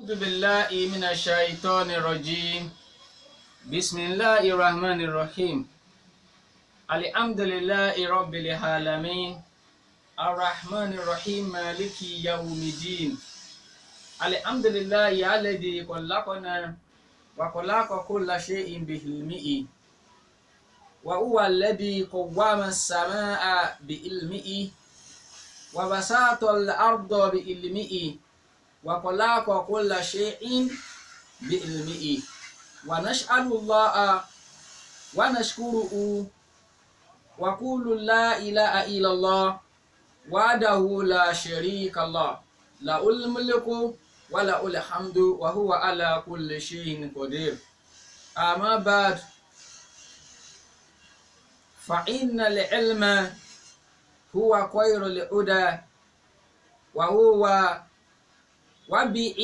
أعوذ بالله من الشيطان الرجيم. بسم الله الرحمن الرحيم. الحمد لله رب العالمين الرحمن الرحيم مالك يوم الدين. الحمد لله الذي خلقنا وخلق كل شيء بعلمه وهو الذي قوم السماء بعلمه وبسط الأرض بعلمه وخلق كل شيء بعلمه ونسأل الله ونشكره وقول لا إله إلا الله وحده لا شريك له له الملك وله الحمد وهو على كل شيء قدير. أما بعد فإن العلم هو خير الهدى وهو وبه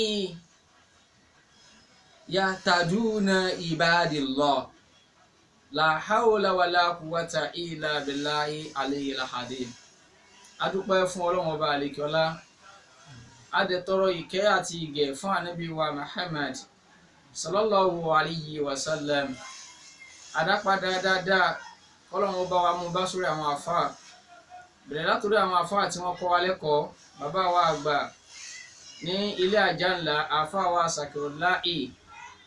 يهتدون عباد الله لا حول ولا قوة إلا بالله العلي العظيم. adúpẹ́ fún Ọlọ́run ọba àlekèọlá, adẹ̀tọrọ ìkẹ́ àti ìgẹ̀ fún ànábì wa Muhammad sallallahu alayhi wa sallam. adápadà dáadáa Ọlọ́run ọba wa mú bá sórí àwọn àfáà, bẹ̀rẹ̀ látòrí àwọn àfáà tí wọ́n kọ́ wa lẹ́kọ̀ọ́, bàbá wa àgbà ní ilé àjànlá àfáà wa Sakirullahi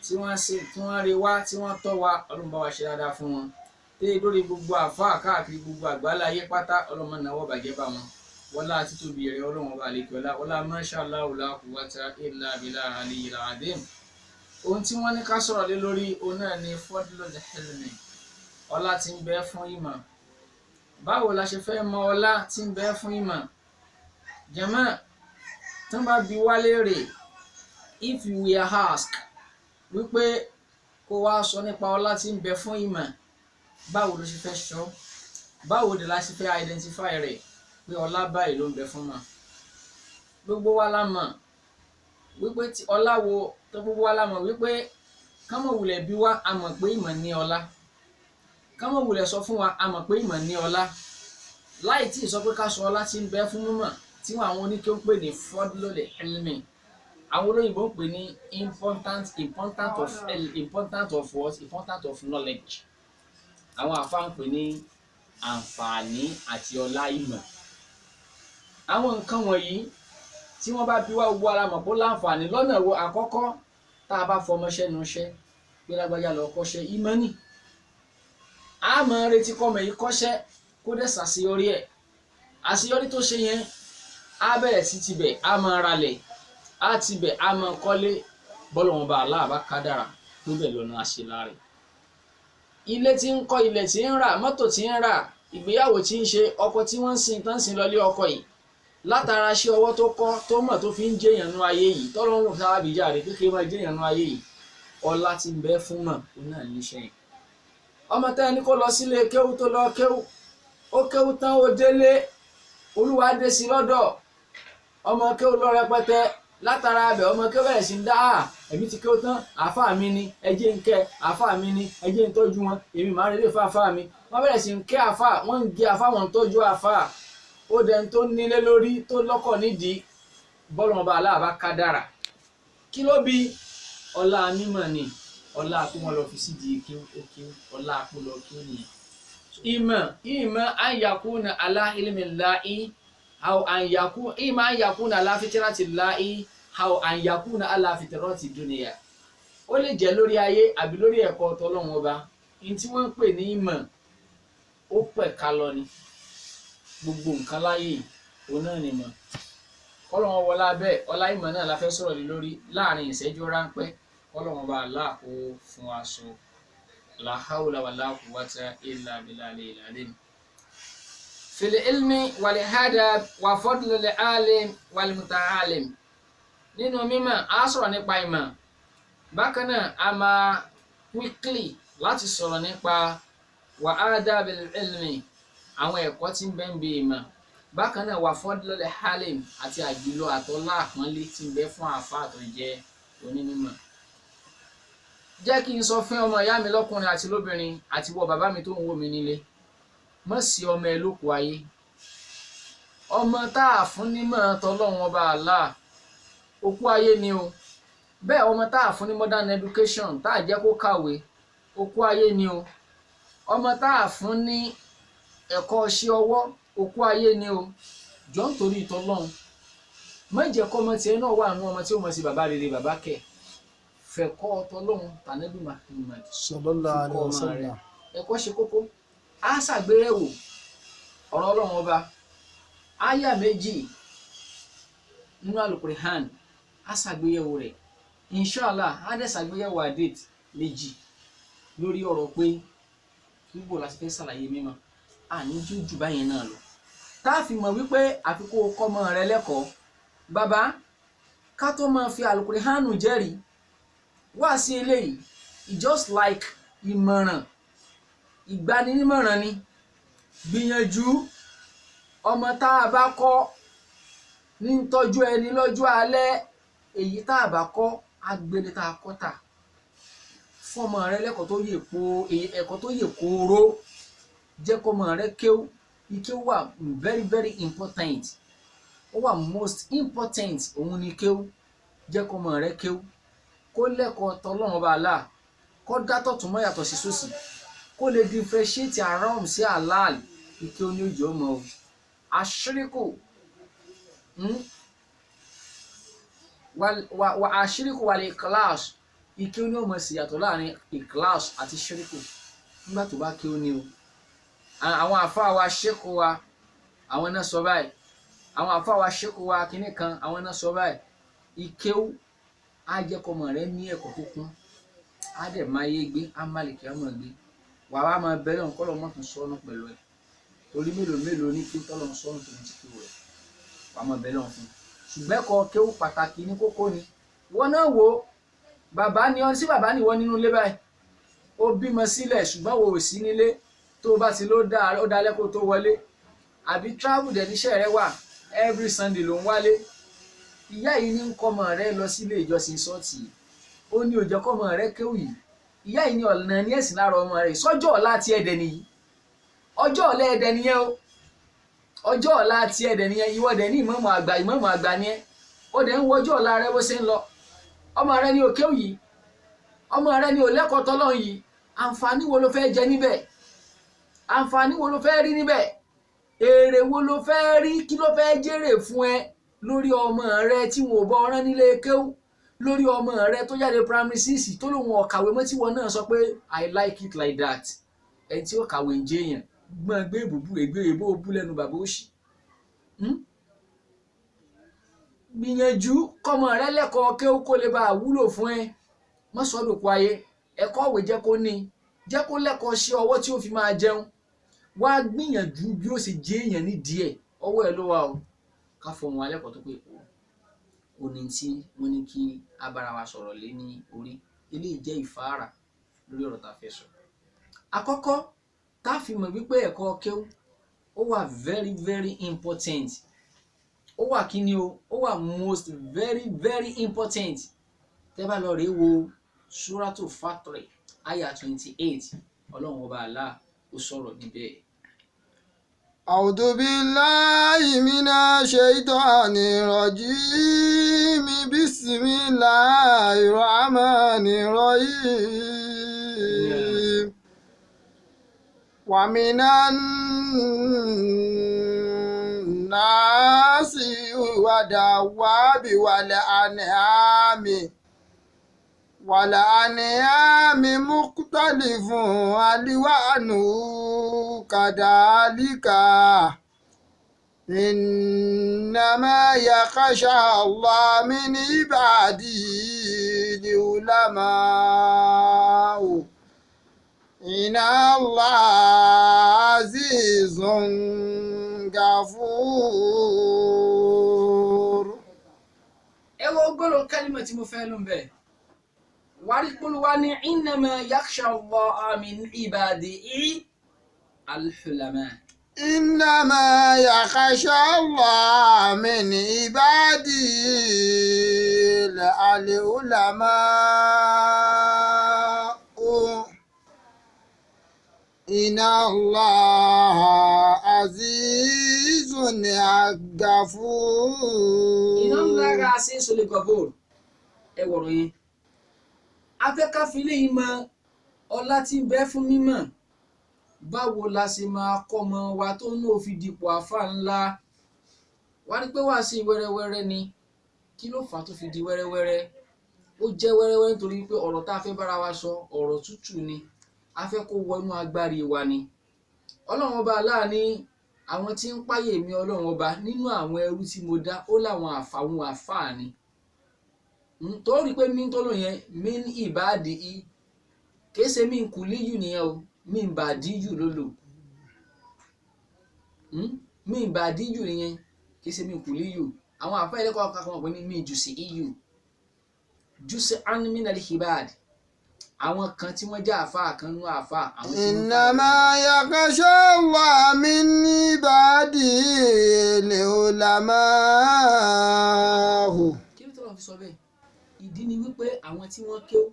tí wọ́n rí wá tí wọ́n tọ́ wa, Ọlọ́run bá wa ṣe dáadáa fún wọn. Tẹ́ lórí gbogbo àfáà káàkiri gbogbo àgbáláyé pátá, Ọlọ́run náà wọ́n bàjẹ́ bá wọn. wọ́n láti tóbi rẹ̀ Ọlọ́run ọba àlekèọlá, wọ́n lá masha Allahu la quwwata illa billahi aliyyil azim. ohun tí wọ́n ní ká sọ̀rọ̀ lé lórí òun náà ni fadlul ilmi, ọlá tí ń bẹ fún ìmọ̀. báwo la ṣe fẹ́ mọ ọlá tí ń bẹ fún ìmọ̀? jàmáà, tí wọ́n bá bi wá léèrè, if you were asked wípé kó wá sọ nípa ọlá tí ń bẹ fún ìmọ̀, báwo ló ṣe fẹ́ sọ? báwo de la ṣe fẹ́ identify rẹ̀ pé ọlá báyìí ló ń bẹ fún ìmọ̀? gbogbo wa la mọ̀ wípé ọlá wo tó gbogbo wa la mọ̀ wípé kámọ̀ wulẹ̀ bí wá a mọ̀ pé ìmọ̀ ní ọlá, kámọ̀ wulẹ̀ sọ fún wa a mọ̀ pé ìmọ̀ ní ọlá, láì tí ì sọ pé ká sọ ọlá tí ń bẹ fún mímọ̀ tí àwọn oníkẹ́ ń pè ní fadlul ilmi. àwọn olóyìnbó ń pè ní important of knowledge. àwọn àfáà ń pè ní àǹfààní àti ọlá ìmọ̀. àwọn nǹkan wọ̀nyí tí wọ́n bá bí wá gbogbo ara mọ̀ pé láǹfààní lọ́nà wo? àkọ́kọ́, tá a bá fọmọṣẹ́ nu iṣẹ́ pé lágbájá lọ kọ́ṣẹ́ ìmọ̀ ni, a máa retí kọ́mọ yìí kọ́ṣẹ́ kó dẹ̀ ṣàṣeyọrí ẹ̀. àṣeyọrí tó ṣe yẹn á bẹ̀rẹ̀ sí tibẹ̀ á máa ralẹ̀, á tibẹ̀ á máa kọ́lé, bọ́lọ́run bá Allah bá kádàrá tó bẹ̀ lọ́nà àṣeláre. ilé tí ń kọ́, ilẹ̀ tí ń rà, mọ́tò tí ń rà, ìgbéyàwó tí ń ṣe, ọkọ tí wọ́n ń sin tán sin lọlé ọkọ yìí, látara ṣe ọwọ́ tó kọ́ tó mọ̀ tó fi ń jẹ́yàn nú ayé yìí, tọ́lọ́run sábà bìjà rẹ̀ kékeré máa jẹ́yàn nú ayé yìí. ọlá tí ń bẹ fún mọ̀ òun náà níṣẹ́ yìí. ọmọ tẹ́ ẹni kó lọ sílé kéwú tó lọ kéwú, ó kéwú tán ó délé, olúwa dé sí lọ́dọ̀, ọmọ kéwú lọ rẹpẹtẹ, látara abẹ ọmọ kéwú bẹ̀rẹ̀ sí ń dá èmi ti kéwú tán, àáfàá mi ni ẹjẹ́ ń kẹ́, àáfàá mi ni ẹjẹ́ ń tọ́jú wọn, èmi máa ń relé fún àáfàá mi. wọ́n bẹ̀rẹ̀ sí ń kẹ́ àáfàá, wọ́n ń gé àáfàá, wọn ń tọ́jú àáfàá. ó dẹni tó nílé lórí tó lọ́kọ̀ nídìí, bọ́lọ́run bá Allah bá kádàrá. kí ló bí? ọlá mímọ̀ ni, ọlá kó wọn lọ fi sídìí kí ọlá kó lọ kí ó nìyẹn. ìmọ̀ an yakuna ala ilmillahi aw an yakuna ala fitratillahi aw an yakuna ala fitrati dunya. ó lè jẹ́ lórí ayé àbí lórí ẹ̀kọ́ tọ́lọ́run ọba. ní tí wọ́n ń pè ní ìmọ̀ ó pẹ̀ka lọ ni, gbogbo nǹkan láyé òun náà ni mọ̀. kọ́lọ́run wọlá bẹ́ẹ̀, ọlá ìmọ̀ náà la fẹ́ sọ̀rọ̀ lé lórí láàrin ìṣẹ́jú ráńpẹ́. kọ́lọ́run bá Allah kó fún wa sọ. la hawla wala quwwata illa billahil alim. fil ilmi wal adab wa fadlil alim wal muta'alim. nínú mímọ̀ á sọ̀rọ̀ nípa ìmọ̀, bákan náà a máa quickly láti sọ̀rọ̀ nípa wa adabil ilmi, àwọn ẹ̀kọ́ tí ń bẹ ń bi ìmọ̀. bákan náà wà fadlul alim, àti àjùlọ àtọ́lá àpọ́nlé tí ń bẹ fún àfáà tó jẹ́ onímọ̀. jẹ́ kí n sọ fún ọmọ ìyá mi lọ́kùnrin àti lóbìnrin àti wọ bàbá mi tó ń wò mí nílé, mọ̀ sí ọmọ ẹ lóko ayé. ọmọ tá a fún nímọ̀ tọ́lọ́run ọba Allah, òkú ayé ni o. bẹ́ẹ̀ ọmọ tá a fún ní modern education tá a jẹ́ kó kàwé okú ayé ni o ọmọ tá a fún ní ẹ̀kọ́ ṣe ọwọ́ okú ayé ni o jọ ń torí ìtọ́lọ́run má jẹ́ kọ́ ọmọ tiẹ̀ náà wà nú ọmọ tí ó mọ̀ sí bàbá rere bàbá kẹ̀ fẹ̀kọ́ ọtọ́lọ́run tànẹ́bí Muhammad sallallahu alaihi wasallam. ẹ̀kọ́ ṣe kókó á ṣàgbéyẹ̀wò ọ̀rọ̀ ọlọ́run ọba áyà méjì nínú Al-Qur'an á ṣàgbéyẹ̀wò rẹ̀ inshallah á dẹ̀ ṣàgbéyẹ̀wò àdéhìí méjì lórí ọ̀rọ̀ pé níbo la ti fẹ́ ṣàlàyé mímọ́ àní jújù báyẹn náà lọ tá a fi mọ̀ wípé àfikún kọ́mọ rẹ lẹ́kọ̀ọ́ bàbá ká tó máa fi Al-Qur'an jẹ́rìí wá sí eléyìí just like ìmọ̀ràn ìgbaninímọ̀ràn ni gbìyànjú ọmọ tá a bá kọ́ ní tọ́jú ẹni lọ́jọ́ alẹ́ èyí tá a bá kọ́ agbélé tá a kọ́ tà fún ọmọ rẹ lẹ́kọ̀ọ́ tó yè po ẹ̀kọ́ tó yè kooro jẹ́ kó ọmọ rẹ kéwú ìkéwú wà very very important ó wà most important òun ni kéwú jẹ́ kó ọmọ rẹ kéwú kó lẹ́kọ̀ọ́ tọ́lọ́run ọba Allah kó dátọ̀ tún mọ́ yàtọ̀ sí sósì kó lè differentiate haram sí halal ike oníjì ọmọ o àṣíríkù wà àṣíríkù wà lè class ike oní ọmọ sì yàtọ̀ láàrin ìkíláàs àti ṣíríkù nígbà tó bá kí ó ní o àwọn àfáà wa ṣékù wa àwọn náà sọ báyìí àwọn àfáà wa ṣékù wa kínní kan àwọn náà sọ báyìí ìkéwú á jẹ́ kọ́mọ rẹ ní ẹ̀kọ́ tó kún á dẹ̀ máa yé gbé á má lè kí á mọ̀ gbé wà wá máa bẹ̀rẹ̀ ọ̀nkọ́ lọ́mọ́ tó sọ́nù pẹ̀lú ẹ̀ torí mélòó ní kí tọ́lọ́ sọ́nù tó ń ti kí rẹ̀ wà máa bẹ̀rẹ̀ ọ̀n fún ṣùgbọ́n ẹ̀kọ́ kéwú pàtàkì ní kókó ni wọ́n náà wò bàbá ni ọ sí bàbá ni wọ́n nínú ilé báyìí ó bímọ sílẹ̀ ṣùgbọ́n wo ò sí nílé tó bá ti ló dá lẹ́kọ̀ọ́ tó wọlé àbí travel dẹ̀ níṣẹ́ rẹ wà every Sunday ló ń wálé ìyá yìí ní kọ́mọ rẹ lọ sílé ìjọsìn sọ́ọ̀tì ó ní òjò kọ́mọ rẹ kéwù yìí ìyá yìí ní ọ̀nà ní ẹ̀sìn lára ọmọ rẹ sọ́jọ́ ọ̀la ti ẹ̀dẹ̀ nìyí ọjọ́ ọ̀la ẹ̀dẹ̀ nìyẹn o ọjọ́ ọ̀la ti ẹ̀dẹ̀ nìyẹn ìwọ́dẹ̀ ní ìmáàmù àgbà ni ẹ́ ó dẹ̀ ń wo ọjọ́ ọ̀la rẹ bó ṣe ń lọ ọmọ rẹ ní òkéwù yìí ọmọ rẹ ní òlẹ́kọ̀ọ́ tọ́lọ́run yìí àǹfààní wo ló fẹ́ jẹ níbẹ̀ àǹfààní wo ló fẹ́ rí níbẹ̀ èrè wo ló fẹ́ rí kí ló fẹ́ jèrè fún ẹ lórí ọmọ rẹ tí wọn ò bọ ọ̀rán nílé kéwú lórí ọmọ rẹ tó jáde primary 6 tó lóun ọ̀kàwé mọ́ tí wọn náà sọ pé I like it like that ẹni tí ó kàwé ń jẹ èèyàn gbọ́n gbé ìbùbù ègbé èbó bú lẹ́nu bàbá òṣì gbìyànjú kọ́mọ rẹ lẹ́kọ̀ọ́ kéwú kó lè bá a wúlò fún ẹ mọ́ sọ́dọ̀kọ ayé ẹ̀kọ́ òwe jẹ́ kó ní jẹ́ kó lẹ́kọ̀ọ́ ṣe ọwọ́ tí ó fi máa jẹun wá gbìyànjú bí ó sì jẹ́ èèyàn ní díẹ̀ ọwọ́ ẹ ló wà o ká fọmọ alẹ́kọ̀ọ́ tó pé ó ní tí wọ́n ní kí abára wa sọ̀rọ̀ lé ní orí eléyìí jẹ́ ìfáàrà lórí ọ̀rọ̀ tá a fẹ́ sọ. àkọ́kọ́ tá a fi mọ̀ wípé ẹ̀kọ́ kéwú ó wà very very important ó wà kí ni o ó wà most very very important tẹ́ bá lọ rèé wo Suratu Fatir aya 28 ọlọ́run ọba Allah ó sọ̀rọ̀ níbẹ̀. A'udhu billahi minash shaitanir rajim bismillahir rahmanir rahim wa minan nasi wa dawabi wal an'ami والأنعام مختلف ألوانه كذلك إنما يخشى الله من عباده العلماء إن الله عزيز غفور. ẹ wo gbọ́dọ̀ kálímà tí mo fẹ́ ló ń bẹ̀. wàrípolúwa ní innama yakhsha Allaha min ibadihi al-ulama. innama yakhsha Allaha min ibadihi al-ulama. inna Allaha azizun ghafur. inna Allaha azizun ghafur. ẹ wọ̀rọ̀ yẹn afẹ́káfí léyìn mọ ọlá tí ń bẹ fún mímọ̀ báwo la ṣe máa kọ́ ọmọ wa tó ní òfin dipò àfa ńlá wá ní pé wá sí wẹ́rẹ́wẹ́rẹ́ ni kí ló fà á tó fi di wẹ́rẹ́wẹ́rẹ́ ó jẹ́ wẹ́rẹ́wẹ́rẹ́ nítorí pé ọ̀rọ̀ tá a fẹ́ bára wa sọ ọ̀rọ̀ tútù ni a fẹ́ kó wọnú agbárí wa ni ọlọ́run ọba aláàní àwọn tí ń páyè mi ọlọ́run ọba nínú àwọn ẹrú tí mo dá ó láwọn àfàwọn àfáà ni tó rí pé mí tó lò yẹn mí ní ìbáàdì í kìí ṣe mí kù líyù nìyẹn o mí ń bà díyù ló lò mí ń bà díyù nìyẹn kìí ṣe mí kù líyù àwọn àfáà ẹlẹ́kọ̀ọ́ kankan pé ní mí jù sí iyù jù sí animal hibad àwọn kan tí wọ́n jẹ́ àfáà kan nú àfáà àwọn tí wọ́n إنما يخشى الله من عباده العلماء. kí ló tó lọ́ọ́ fi sọ bẹ́ẹ̀ ìdí ni wípé àwọn tí wọ́n kéw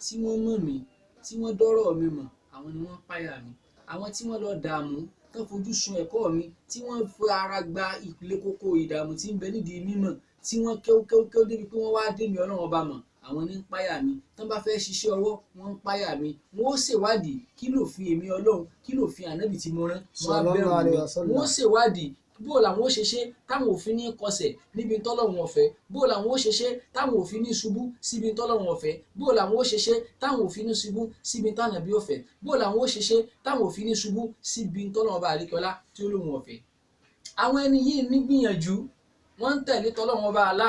tí wọ́n mọ̀ mí tí wọ́n dọ́rọ̀ mi mọ̀ àwọn ni wọ́n páyà mi àwọn tí wọ́n lọ dààmú tán fojú sun ẹ̀kọ́ mi tí wọ́n fi ara gba ìpìlẹ̀ kókó ìdààmú tí ń bẹ nídìí mímọ̀ tí wọ́n kéw débi pé wọ́n wá dé mi ọlọ́run ọba mọ̀ àwọn ní ń páyà mi tán bá fẹ́ ṣiṣẹ́ ọwọ́ wọ́n ń páyà mi wọ́n ó ṣèwádìí kí ló fi èmi ọlọ́run kí ló fi ànábì tí mo rán wọ́n á bẹ̀rù mi wọ́n ó ṣèwádìí bó làwọn ó ṣe ṣe táwọn òfin ní kọsẹ̀ níbi tọ́lọ́run ọ̀fẹ́ bó làwọn ó ṣe ṣe táwọn òfin ní ṣubú síbi tọ́lọ́run ọ̀fẹ́ bó làwọn ó ṣe ṣe táwọn òfin ní ṣubú síbi tánàbí ọ̀fẹ́ bó làwọn ó ṣe ṣe táwọn òfin ní ṣubú síbi tọ́lọ́run ọba àríkọlá tí ó lóhun ọ̀fẹ́. àwọn ẹni yìí nígbìyànjú wọ́n ń tẹ̀lé tọ́lọ́run ọba àlá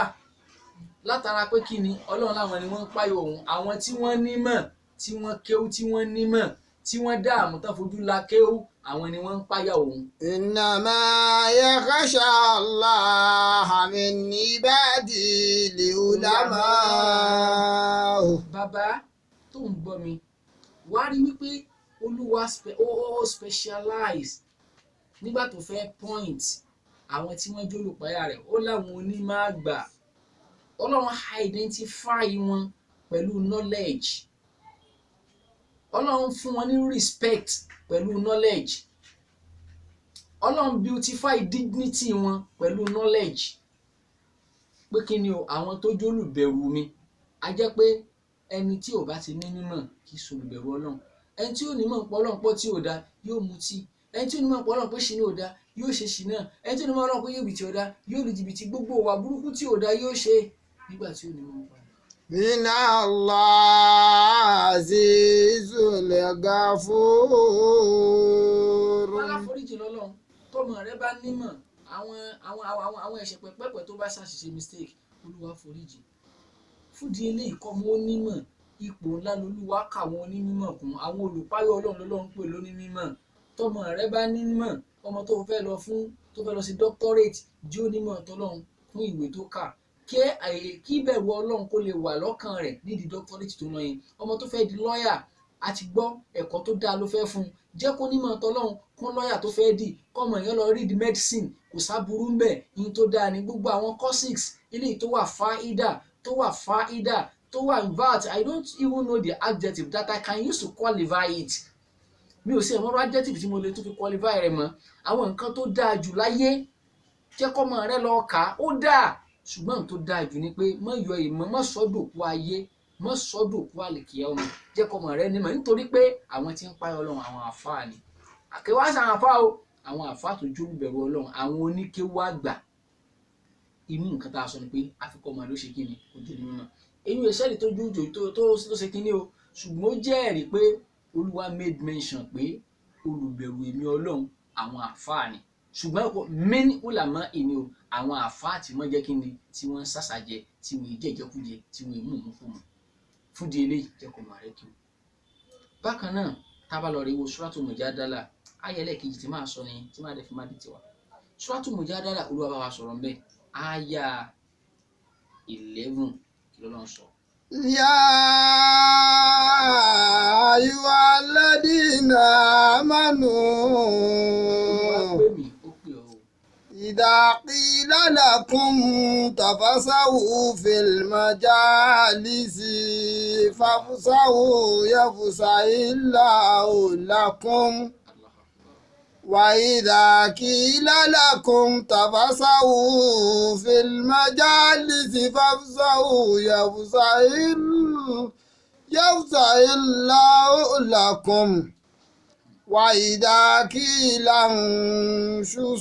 látara pé kí ni ọlọ́run láwọn ni wọ́n ń páyọ òun àwọn tí wọ́n nímọ̀ tí wọ́n kéwú tí wọ́n nímọ̀ tí wọ́n dààmú tán fojú la kéwú àwọn ni wọ́n ń páyà òun. إنما يخشى الله من عباده العلماء. bàbá tó ń gbọ́ mi wá rí wípé olúwa ó specialize nígbà tó fẹ́ point àwọn tí wọ́n jólùpáyà rẹ̀ ó láwọn onímọ̀ àgbà ọlọ́run identify wọn pẹ̀lú knowledge ọlọ́run fún wọn ní respect pẹ̀lú knowledge ọlọ́run beautify dignity wọn pẹ̀lú knowledge pé kí ni o àwọn tó jólùbẹ̀rù mi a jẹ́ pé ẹni tí ò bá ti ní mímọ̀ kì í ṣolùbẹ̀rù ọlọ́run ẹni tí ò ní mọ̀ pọ̀ ọlọ́run pọ̀ tí ò da yóò mutí ẹni tí ò ní mọ̀ pọ̀ ọlọ́run pé ṣìnà ò da yóò ṣe ṣìnà ẹni tí ò ní mọ̀ ọlọ́run pé yóò bìtì ò da yóò lu jìbìtì gbogbo ìwà burúkú tí ò da yóò ṣe nígbà tí ò ní mọ̀ pọ̀. إن الله عزيز غفور. aláforíjì lọ́lọ́run tọ́mọ rẹ bá nímọ̀ àwọn ẹ̀ṣẹ̀ pẹ́pẹ́pẹ́ tó bá ṣàṣìṣe mistake olúwa foríjì fúdi eléyìí kọ́ mọ́ onímọ̀ ipò ńlá lolúwa káwọn onímọ̀ kún àwọn olùpáyọ̀ ọlọ́run lọ́lọ́run pè lónímọ̀ tọ́mọ rẹ bá nímọ̀ ọmọ tó fẹ́ lọ sí doctorate jí onímọ̀ tọ́lọ́run fún ìwé tó kà kí bẹ̀rù ọlọ́run kó lè wà lọ́kàn rẹ̀ nídìí doctorate tó lọ yẹn ọmọ tó fẹ́ di lọ́ọ̀yà àti gbọ́ ẹ̀kọ́ tó dáa ló fẹ́ fún un jẹ́ kó nímọ̀ tọ́lọ́run kún lọ́ọ̀yà tó fẹ́ dì kọ́mọ èèyàn lọ read medicine kò sáburú ń bẹ̀ yín tó dáa ní gbogbo àwọn courses eléyìí tó wà fáídà tó wà invat I don't even know the adjective that I can use to qualify it mi ò sí ẹ̀mọ́rọ́ adjective tí mo lè tún fi qualify rẹ̀ mọ́ àwọn nǹkan tó dáa jù láyé jẹ́ kọ́mọ rẹ lọ kà á ó dáa ṣùgbọ́n tó dáa jù ni pé mọ́ yọ ìmọ̀ mọ́ sọ́dọ̀kú ayé mọ́ sọ́dọ̀kú àlèkìyà ọmọ jẹ́ kọ́mọ rẹ nímọ̀ nítorí pé àwọn tí ń páyọ̀ ọlọ́run àwọn àfáà ni àkẹwàá sàn àfáà o àwọn àfáà tó jó bẹ̀rù ọlọ́run àwọn oníkéwú àgbà inú nǹkan tá a sọ ni pé àfikọ́ ọmọ ló ṣe kí ni ojú ni mímọ̀ èyí ìṣẹ́lẹ̀ tó jójó tó ṣe kí ni o ṣùgbọ́n ó jẹ́ ẹ̀rí pé olúwa made mention pé olùbẹ̀rù èmi ọlọ́run àwọn àfáà ni ṣùgbọ́n many ulama ìní o àwọn àfáà tí wọ́n jẹ́ kí ni tí wọ́n ń sàṣàjẹ tí wọ́n jẹ́jẹkújẹ tí wọ́n mú mú fún wọn fúdi eléyìí jẹ́ kó máa rẹ́ kí o. bákan náà tábà lọ rí wo Suratul Mujadala ayẹlẹ kejì tí máa sọ ni tí máa dẹ fi máa di tiwa Suratul Mujadala olúwa bá wa sọ̀rọ̀ mbẹ́ àyà 11 kí ló lọ́n sọ. يا أيها الذين آمنوا إذا قيل لكم تفسحوا في المجالس فافسحوا يفسح الله لكم وإذا قيل لكم تفسحوا في المجالس فافسحوا يفسح الله لكم وإذا قيل انشزوا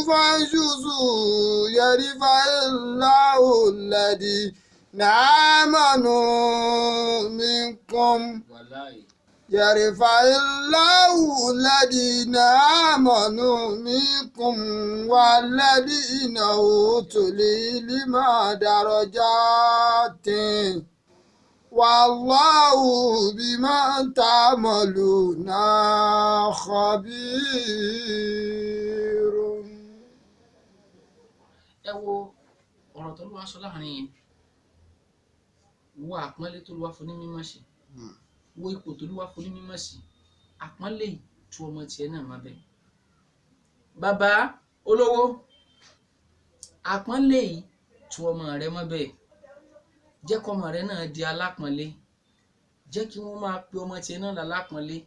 فانشزوا يرفع الله الذين آمنوا منكم يرفع الله الذين آمنوا منكم والذين أوتوا العلم درجات والله بما تعملون خبير. ẹ wo ọ̀rọ̀ tó ló wá sọ láàrin yẹn wo àpọ́nlé tó ló wá fún ní mímọ́ sí wo ipò tó ló wá fún ní mímọ́ sí àpọ́nlé yìí tú ọmọ tiẹ̀ náà má bẹ́ẹ̀. bàbá olówó àpọ́nlé yìí tú ọmọ rẹ má bẹ́ẹ̀ jẹ́ kọ́mọ rẹ náà di alápọ̀nlé jẹ́ kí wọ́n máa pe ọmọ tiẹ̀ náà lálápọ̀nlé.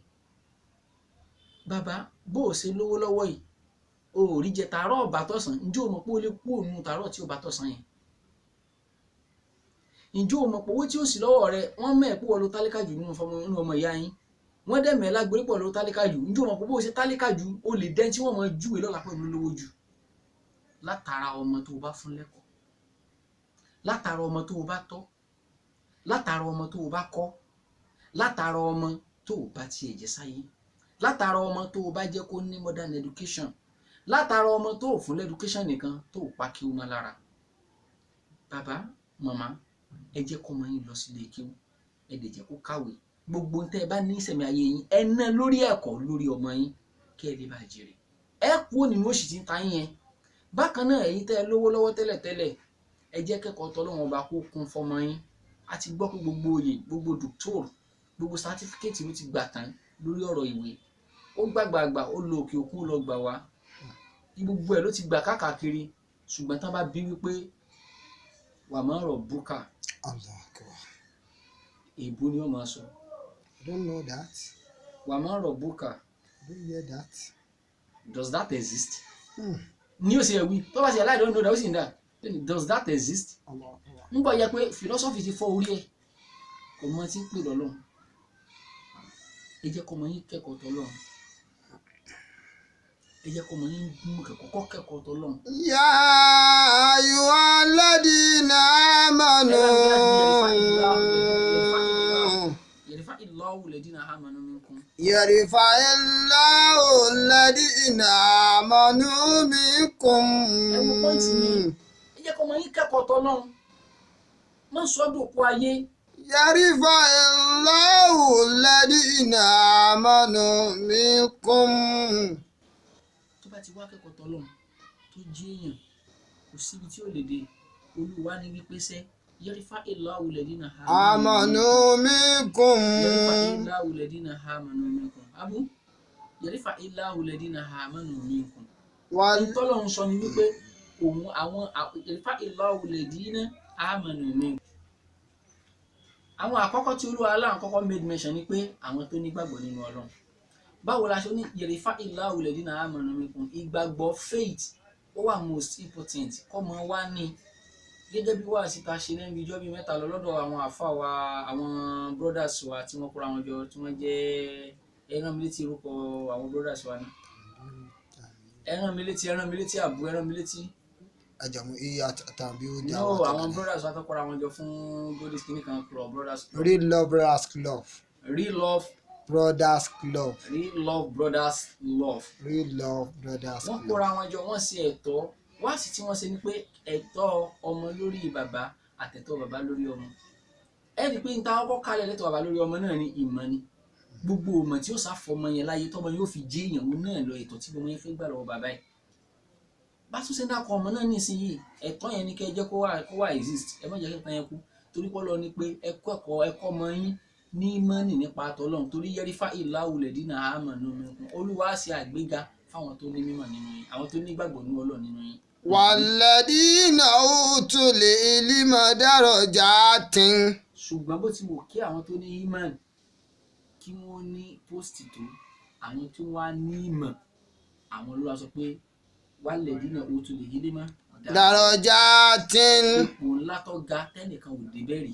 bàbá bó o ṣe lówó lọ́wọ́ yìí o ò rí jẹ tàárọ̀ ọ̀bà tọ̀sán ǹjẹ́ o mọ̀ pé o lè kú òun tàárọ̀ tí o bá tọ̀sán yẹn ǹjẹ́ o mọ̀ pé owó tí ó sì lọ́wọ́ rẹ wọ́n mẹ́ pé wọ́n lo tálíkà jù nínú ọmọ ìyá yín wọ́n dẹ̀ mẹ́ lágbórí pọ̀ lo tálíkà jù ǹjẹ́ o mọ̀ pé bó o ṣe tálíkà jù o lè dẹ́n tí wọ́n mọ̀ júwe lọ́la pẹ̀lú lówó jù látara ọmọ tó o bá fún lẹ́kọ̀ọ́ látara ọmọ tó o bá tọ́ látara ọmọ tó o bá kọ́ látara ọmọ tó o bá tiẹ̀ jẹ́ sáyé látara ọmọ tó o bá jẹ́ kó ní modern education látara ọmọ tó o fún lẹ́dúkéṣàn nìkan tó o pa kí o mọ́ lára. bàbá màmá ẹ jẹ́ kó ọmọ yín lọ sílé kéwú ẹ dẹ̀ jẹ́ kó kàwé gbogbo tẹ́ ẹ bá ní ìsẹ̀mí ayé yín ẹ ná lórí ẹ̀kọ́ lórí ọmọ yín kí ẹ lè bá jèrè ẹ kúrò nínú òṣì tí ń ta yín yẹn. bákan náà ẹ̀yin tẹ́ ẹ lówó lọ́wọ́ tẹ́lẹ̀tẹ́lẹ̀ ẹ jẹ́ kẹ́kọ̀ọ́ tọ́lọ́wọ́n ọba kó kún fọmọ yín a ti gbọ́ pé gbogbo oyè gbogbo dòkítọ́r gbogbo sátífíkẹ́tì ló ti gbà tán lórí ọ̀rọ̀ ìwé ó gbàgbàgbà ó lọ òkè òkun lọ gbà wá gbogbo ẹ̀ ló ti gbà káàkiri ṣùgbọ́n tán bá bí wípé wà máa rọ̀ búkà èèbó ni wọ́n máa sọ. I don't know that. wà máa rọ̀ búkà. I don't hear that. Does that exist? ní ó ṣe ẹ̀wí tó bá ṣe aláìdọ́ ní ó sì ń dà does that exist? ń bọ̀ yẹ pé philosophy ti fọ́ orí ẹ̀ kò mọ tí ń pè lọ́lọ́run ẹ jẹ́ kó mọ yín kẹ́kọ̀ọ́ tọ́lọ́run ẹ jẹ́ kó mọ yín mú kẹ́kọ̀ọ́ tọ́lọ́run. yá ayuha alladina amanu. yẹ̀rìfà Allahu alladina amanu minkum. yẹ̀rìfà Allahu alladina amanu minkum. ẹ wo pọ́ǹtì yẹn ẹ jẹ́ kó mọ yín kẹ́kọ̀ọ́ tọ́lọ́run má sọ́dọ̀ kó ayé. yẹ̀rìfà Allahu alladina amanu minkum. tó bá ti wá kẹ́kọ̀ọ́ tọ́lọ́run tó jí èèyàn kò síbi tí ó lè dé olúwa ní wípé sẹ́ yẹ̀rìfà Allahu alladina amanu minkum. yẹ̀rìfà Allahu alladina amanu minkum abu yẹ̀rìfà Allahu alladina amanu minkum. tọ́lọ́run sọ ni wípé òun àwọn yẹ̀rìfà Allahu alladina amanu minkum. àwọn àkọ́kọ́ tí olúwa aláwọn kọ́kọ́ made mention ni pé àwọn tó nígbàgbọ́ nínú ọlọ́run báwo la ṣe ní yẹ̀rìfà Allahu alladina amanu minkum ìgbàgbọ́ faith ó wà most important kọ́mọ wá ní gẹ́gẹ́ bí wàá síta ṣe lẹ́nu ìjọ bíi mẹ́ta lọ lọ́dọ̀ àwọn àfa wa àwọn brothers wa tí wọ́n kóra wọn jọ tí wọ́n jẹ́ ẹran mi létí orúkọ àwọn brothers wa náà ẹran mi létí àbú ẹran mi létí. àjàmú iye àtàbí ó dá no àwọn brothers wa tó kóra wọn jọ fún golden skinny kan club brothers club. real love brothers club. real love brothers club. real love brothers love. real love brothers club. wọ́n kóra wọn jọ wọ́n ṣe ẹ̀tọ́ wáàsí tí wọ́n ṣe ni pé ẹ̀tọ́ ọmọ lórí bàbá àtẹ̀tọ́ bàbá lórí ọmọ ẹ rí i pé níta ọkọ̀ kalẹ̀ lẹ́tọ̀ bàbá lórí ọmọ náà ní ìmọ̀ ni gbogbo ọmọ tí ó sáfọmọ yẹn láyé tọmọ yóò fi jẹ́ èèyàn òun náà lọ ẹ̀tọ́ tí ọmọ yẹn fẹ́ gbà lọ́wọ́ bàbá yìí bá tún ṣe ń dákọ̀ ọmọ náà nísìnyí ẹ̀tọ́ yẹn ni kẹ́ ẹ jẹ́ kó wà exist ẹ má jẹ́ kẹ́kọ̀ọ́ yẹn kú torí pé lọ ni pé ẹ̀kọ́ ọmọ yín ní mọ́nì nípa àtọ́lọ́run torí yẹrífà Allahu alladina amanu minkum olúwa ṣe àgbéga fáwọn tó ní mímọ̀ nínú yín àwọn tó ní gbàgbọ́ ní Ọlọ́run nínú yín. walladina utul ilma darajatin. ṣùgbọ́n bó ti wò kí àwọn tó ní imán kí wọ́n ní pósìtì tó àwọn tí wọ́n á ní ìmọ̀ àwọn olúwa sọ pé walladina utul ilma darajatin. ipò ńlá tó ga tẹ́nìkan ò dé bẹ́ẹ̀ rí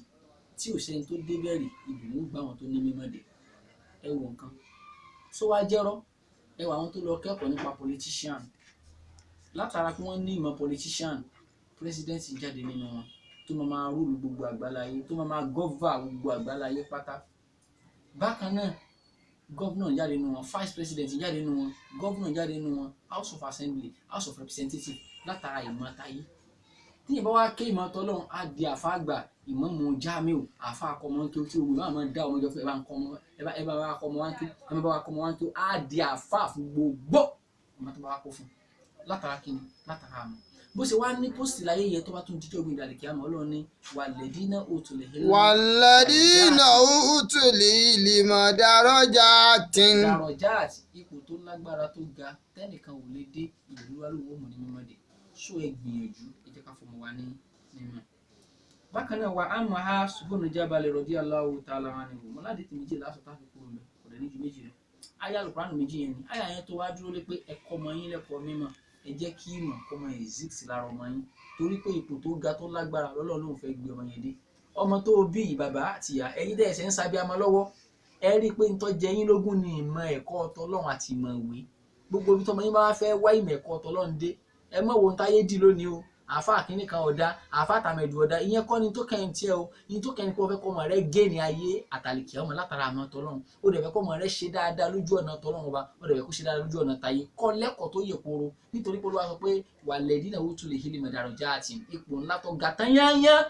tí ò sẹ́ni tó dé bẹ́ẹ̀ rí ìdùnnú gbà wọn tó ní mímọ́ dé ẹ wọ nǹkan tó wá jẹ́rọ́ ẹ wọ àwọn tó lọ kẹ́kọ̀ọ́ nípa politician látara pé wọ́n ní ìmọ̀ politician president jáde nínú wọn tó máa rúlu gbogbo àgbáláyé tó máa gọ́fà gbogbo àgbáláyé pátá bákan náà governor jáde nínú wọn vice president jáde nínú wọn governor jáde nínú wọn house of assembly house of representatives látara ìmọ̀ táyé tí ìbá wa ké ìmọ̀ tọ́lọ́run á di àfa àgbà ìmọ̀ mu Jamiu àfa akọmọ kí o tí o wù máa dá ọmọ jọ fún ẹ bá ń kọ́ ọmọ ẹ bá wa kọ́ ọmọ wá ń kí ẹ bá wa kọ́ ọmọ wá ń kí á di àfa fún gbogbo ọmọ tó bá wa kó fún látara kíni látara àmọ́ bó ṣe wá ní pósìtì láyé yẹn tó bá tún jíjọ́ gbìn ìdàlẹ̀ kí á mọ̀ Ọlọ́run ní walladina utul ilma walladina utul ilma darajatin. darajat ipò tó lágbára tó ga tẹ́nìkan ò lè dé ìlú wa lówó mọ̀ ní mímọ́ dé sọ ẹ gbìyànjú ẹ jẹ́ ká fọmọ wa ní mímọ́. bákan náà wà á mọ̀ á subhanu jabal radiyallahu ta'ala anhu mọ́ láti ti méjì lásán táfi kúrò mẹ́ kò dẹ̀ ní ju méjì rẹ̀ ayé alùpùpù méjì yẹn ni ayé yẹn tó wá dúró lé pé ẹ̀kọ́ ọmọ yín lẹ́kọ̀ọ́ mímọ́ ẹ jẹ́ kí ìmọ̀ kọ́mọ exist lára ọmọ yín torí pé ipò tó ga tó lágbára lọ́lọ́ ló ń fẹ́ gbé ọmọ yẹn dé ọmọ tó bí bàbá àti ìyá ẹ̀yin dẹ̀ ẹ̀sẹ̀ ń sábẹ́ ọmọ lọ́wọ́ ẹ rí i pé ń tọ́jẹ yín lógún ní ìmọ̀ ẹ̀kọ́ ọ̀tọ̀lọ́run àti ìmọ̀ ìwé gbogbo ibi tọmọ yín bá fẹ́ wá ìmọ̀ ẹ̀kọ́ ọ̀tọ̀lọ́run dé ẹ mọ̀ wo ń táyé dì lónìí o àáfàá kínní kan ọ̀dà àáfàá tàmẹ̀dù ọ̀dà ìyẹn kọ́ ni tó kẹ́yìn tiẹ̀ o ìyẹn tó kẹ́yìn pé o fẹ́ kọ́ ọmọ rẹ gé ní ayé àtàlìkẹ́ ọmọ látara àmọ́ tọ́lọ́run ó dẹ̀ fẹ́ kọ́ ọmọ rẹ ṣe dáadáa lójú ọ̀nà tọ́lọ́run ọba ó dẹ̀ fẹ́ kó ṣe dáadáa lójú ọ̀nà táyé kọ́ lẹ́kọ̀ọ́ tó yẹ kóró nítorí pé olúwa sọ pé walladina utul ilma darajatin ipò ńlá tó ga tán yányán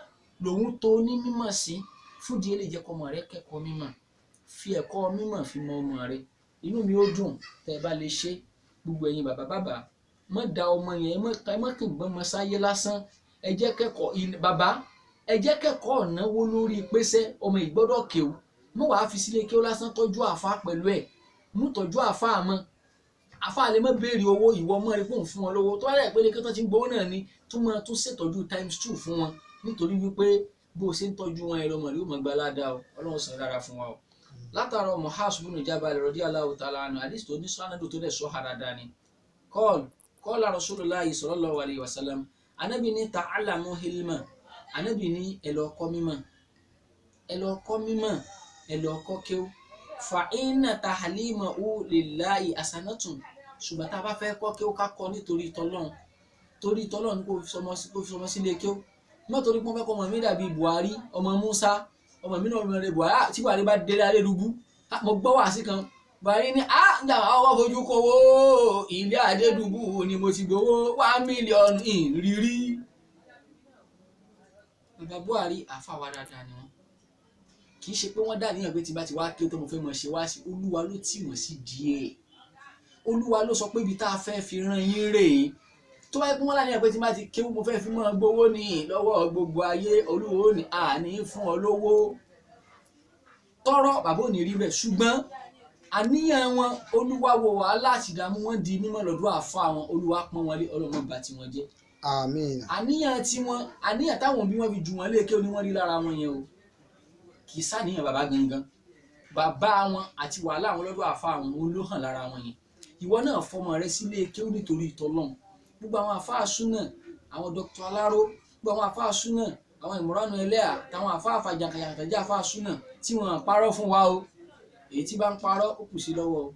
lòun tó ní mímọ̀ sí fúdi eléyìí jẹ́ kọ́ ọmọ rẹ kẹ́kọ̀ọ́ mímọ̀ fi ẹ̀kọ́ mímọ̀ fi mọ ọmọ rẹ inú mi ó dùn tẹ́ ẹ bá lè ṣe gbogbo ẹ̀yin bàbá mọ da ọmọ yẹn ẹ mọ kàn gbọ́n mọ sáyé lásán ẹ jẹ́ kẹ́kọ̀ọ́ bàbá ẹ jẹ́ kẹ́kọ̀ọ́ ọ̀nàwó lórí pèsè ọmọ ìgbọ́dọ̀ kéwù mọ wàá fi sílé kéwù lásán tọ́jú àfa pẹ̀lú ẹ̀ mú tọ́jú àfa àmọ́ àfa àlẹ́ mọ́ béèrè owó ìwọ mọ́ ẹ pé òun fún wọn lówó tó wáyà pé lẹ́kẹ́ tó ti ń gbowó náà ni tó máa tún ṣètọ́jú ×2 fún wọn nítorí wípé bó o ṣe ń tọ́jú wọn ẹ lọ́mọ rí ó mọ̀ gbá ládàá o Ọlọ́run sọ dára fún wa o látara ọmọ Mu'adh ibn Jabal radiyallahu ta'ala anhu àdìsí tó ní sọ́nàdù tó dẹ̀ sọ́ àdáadáa ni kọ́ọ̀lá Rasulullahi sallallahu alayhi wa sallam anabi ní ta'allamu hilma anabi ní ẹ lọ kọ́ mímọ̀ ẹ lọ kọ́ kéwú fa inna ta'limahu lillahi hasanatun ṣùgbọ́n tá a bá fẹ́ kọ́ kéwú ká kọ́ nítorí tọ́lọ́run kó fi sọmọ sílé kéwú mọ́ torí pé wọ́n fẹ́ kọ́ ọmọ mi dàbí Buhari ọmọ Musa ọmọ mi náà ọmọ rẹ Buhari tí Buhari bá délé Adédùbú mo gbọ́ wá sí kan Buhari ní ǹjà àwọn fojú kówó ilé Adédùbú ni mo ti gbowó 1 mílíọ̀nù ìrírí. bàbá Buhari àfàwà dáadáa ni wọn kì í ṣe pé wọ́n dá níyàn pé tí bá ti wá kí ó tó mo fẹ́ mọ̀ ṣe wá sí Olúwa ló tì wọ́n sí díẹ̀ Olúwa ló sọ pé ibi tá a fẹ́ fi rán yín rèé tó bá yẹ pé wọ́n láníyàn pé tí bá ti kéwú mo fẹ́ fi mọ́ gbowó ní lọ́wọ́ gbogbo ayé Olúwa ní àní fún ọ lówó tọrọ bàbá ò ní rí bẹ́ẹ̀ ṣùgbọ́n àníyàn wọn Olúwa wo wàhálà àti ìdààmú wọn di mímọ́ lọ́dọ̀ àfa wọn Olúwa pọ́n wọn lé Ọlọ́run bá tiwọn jẹ́. Àmín. àníyàn táwọn òbí wọn fi jù wọn léèké ni wọ́n rí lára wọn yẹn o kì í sáníyàn bàbá gangan bàbá wọn àti wàhálà wọn lọ́dọ̀ àfa wọn ló hàn lára wọn yẹn ìwọ náà fọmọ rẹ sílé kéwú nítorí ìtọ́lọ́run gbogbo àwọn àfáà súnà àwọn Dr. Aláró gbogbo àwọn àfáà súnà àwọn Ìmọ̀ránù Ẹlẹ́à táwọn àfáà fàjàkàjàkàjà àfáà súnà tí wọ́n parọ́ fún wa o èyí tí bá ń parọ́ ó kù sí lọ́wọ́ o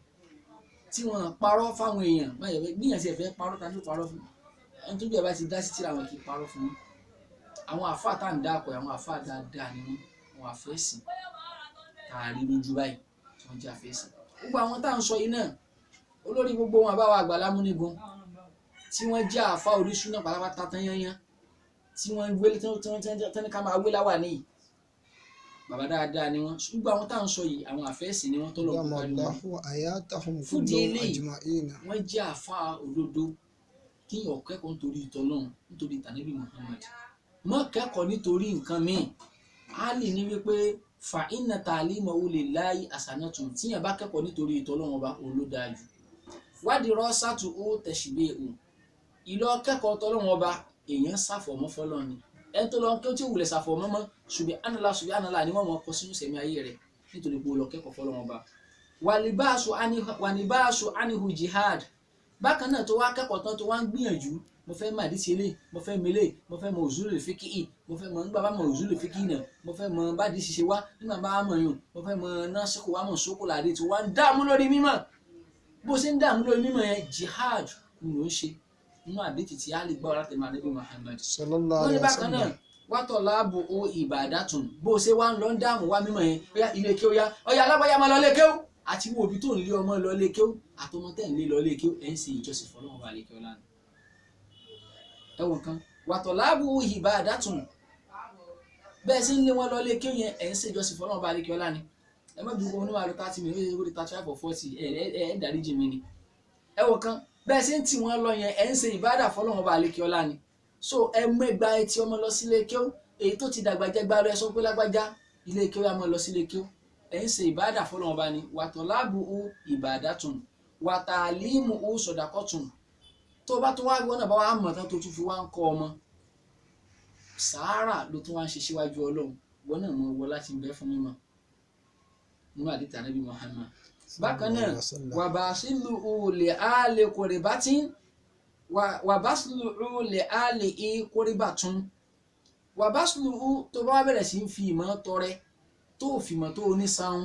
tí wọ́n parọ́ fáwọn èèyàn báyọ̀ gbìyànjú ẹ̀fẹ́ parọ́ ta ló parọ́ fún ẹni tó jẹ́ bá ti dá sí tíra àwọn kì í parọ́ fún àwọn àfáà tá à ń dáàpọ̀ àwọn àfáà dáadáa ni wọ́n àwọn àfẹ́sìn tá a rí lójú báyìí tí wọ́n jẹ́ àfẹ́sìn gbogbo àwọn tá à ń sọ yìí náà olórí gbogbo wọn àbáwọ̀ Àgbàlá Múnigun tí wọ́n jẹ́ àfa oríṣun náà pátápátá tán yányán tí wọ́n gbé tán ká máa wé láwà níyì bàbá dáadáa ni wọ́n ṣùgbọ́n àwọn tá à ń sọ yìí àwọn àfẹ́sì ni wọ́n tọ́lọ̀ kó parí wọn fúdi eléyìí wọ́n jẹ́ àfa òdodo kí yàn kẹ́kọ̀ọ́ nítorí ìtọ́lọ́run nítorí tànábì Muhammad mọ́ kẹ́kọ̀ọ́ nítorí nǹkan míì Ali ní wípé fa inna ta'limahu lillahi hasanatun tíyàn bá kẹ́kọ̀ọ́ nítorí ìtọ́lọ́run ọba òun ló dáa jù wádìí rọ́ṣàtù ó tẹ̀síbẹ̀ òun ìlọ kẹ́kọ̀ọ́ tọ́lọ́run ọba èèyàn ṣàfọ̀mọ́ fọlọ́run ni ẹni tó lọ kí ó tí ò wulẹ̀ ṣàfọ̀mọ́ mọ́ subhanallah ni wọ́n mọ̀ ọkọ̀ sínú sẹ̀mí ayé rẹ̀ nítorí pé ó lọ kẹ́kọ̀ọ́ fọlọ́run ọba wàlíbáṣu anihu jihad bákan náà tó wá kẹ́kọ̀ọ́ tán tó wá ń gbìyànjú mo fẹ́ mọ àdìsí eléyìí mo fẹ́ mele mo fẹ́ mọ usulul fiqhi mo fẹ́ mọ nígbà bá mọ usulul fiqhi náà mo fẹ́ mọ bá àdìsí ṣe wá nígbà bá mọ yùn mo fẹ́ mọ násìkò wá mọ sókò làdé tí wọ́n ń dààmú lórí mímọ̀ bó ṣe ń dààmú lórí mímọ̀ yẹn jihad ni ló ń ṣe nínú àdìsí tí a lè gbọ́ láti máa Ànábì Muhammad sallallahu wọ́n ní alaihi bákan náà wasallam. wátọ̀ láàbò o ìbàdàtún bó ṣe wá ń lọ ń dààmú wá mímọ̀ yẹn bóyá ilé kéwú yá ọyà alágbáyà máa lọ lé kéwú àti wo òbí tó ń lé ọmọ lọ lé kéwú àtọmọ tẹ̀ ń lé lọ lé kéwú ẹ̀ ń ṣe ìjọsìn fọlọ́wọ́n bá lé kéwú lánàá ẹ̀wọ̀n kan wàtọ̀ láàbù ìbàdàtún bẹ́ẹ̀ sì ń lé wọn lọ lé kéwú yẹn ẹ̀ ń ṣe ìjọsìn fọlọ́wọ́n bá lé kéwú lánàá ẹ má dùn onímọ̀ àlọ́ 30 minutes ó di 35 or 40 ẹ̀ dáríjì mi ni ẹ̀wọ̀n kan bẹ́ẹ̀ sì ń tì wọ́n lọ yẹn ẹ̀ ń ṣe ìbádà fọlọ́wọ́n bá lé kéwú lánàá so ẹ mẹ́gba etí ọmọ lọ sílé kéwú èyí tó ti dàgbà jẹ́ gbárù ẹ sọ pé lágbájá ilé kéwú yá mọ́ lọ sílé kéwú ẹ̀ ń ṣe ìbádà fọlọ́wọ́n bá ní wàtọ̀ láàbù ìbàdàtún wàtàlímù sọ̀dàkọ̀tún tó bá tún wá gbọ́ náà bá wà mọ̀ tán tó tún fi wá ń kọ́ ọmọ sàárà ló tún wá ń ṣe síwájú ọlọ́run wọn náà mọ wọ láti bẹ́ fún mímọ́ nínú àdìtà Ànábì Muhammad bákan náà wàbàṣílù olè àlè kòrìbátìn wàbàṣílù olè àlè kòrìbátún wàbàṣílù tó bá wá bẹ̀rẹ̀ sí fi ìmọ̀ tọrẹ tó fi mọ̀ tó onísàún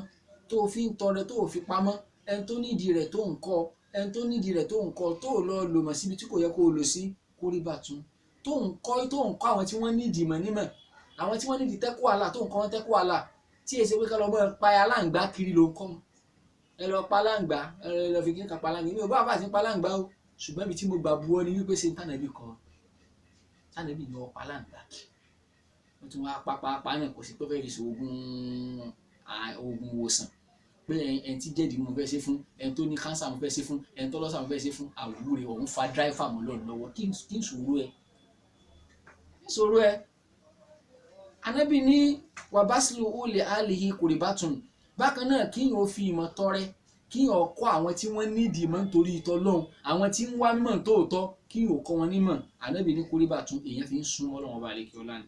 tó fi ń tọrẹ tó fi pamọ́ ẹni tó nídìí rẹ̀ tó ń kọ́ ẹni tó nídìí rẹ̀ tó ń kọ́ tó lọ lò mọ̀ síbi tí kò yẹ kó o lò sí kórìbàtún tó ń kọ́ àwọn tí wọ́n nídìí mọ̀ nímọ̀ àwọn tí wọ́n nídìí tẹ́kọ̀ àlà tó ń kọ́ wọn tẹ́kọ̀ àlà tí èsì pé ká lọ bọ́ ẹ pa aláǹgbá kiri ló ń kọ́ ẹ lọ pa aláǹgbá ẹ lọ fi kíkà pa aláǹgbá mi ò bá àbá àti pa aláǹgbá o ṣùgbọ́n ibi tí mo gbà bu ọ ni wípé ṣe tànàbí kọ tànàbí ni ọ pa aláǹgbá wọ́n tún wá pápá náà kò sí pé fẹ́ẹ́ fi ṣe oògùn ìwòsàn pé ẹni tí jẹ́ẹ̀dì mo fẹ́ ṣe fún ẹni tó ní kánsà mo fẹ́ ṣe fún ẹni tó lọ́sà mo fẹ́ ṣe fún àwúre ọ̀hún fa dráìfà mọ́ lọ́rùn lọ́wọ́ kí n sòrò ẹ. Ànábì ní wàbásílù olè àlèyé kòrìbátùn bákan náà kí yóò fi ìmọ̀ tọrẹ kí yóò kọ́ àwọn tí wọ́n nídìí mọ́ nítorí ìtọ́lọ́hún àwọn tí ń wá mímọ̀ tóòtọ́ kí yóò kọ́ wọn nímọ̀ Ànábì ní kòrìbátùn èèyàn fi ń sún Ọlọ́run ọba àlekè ọlá ni.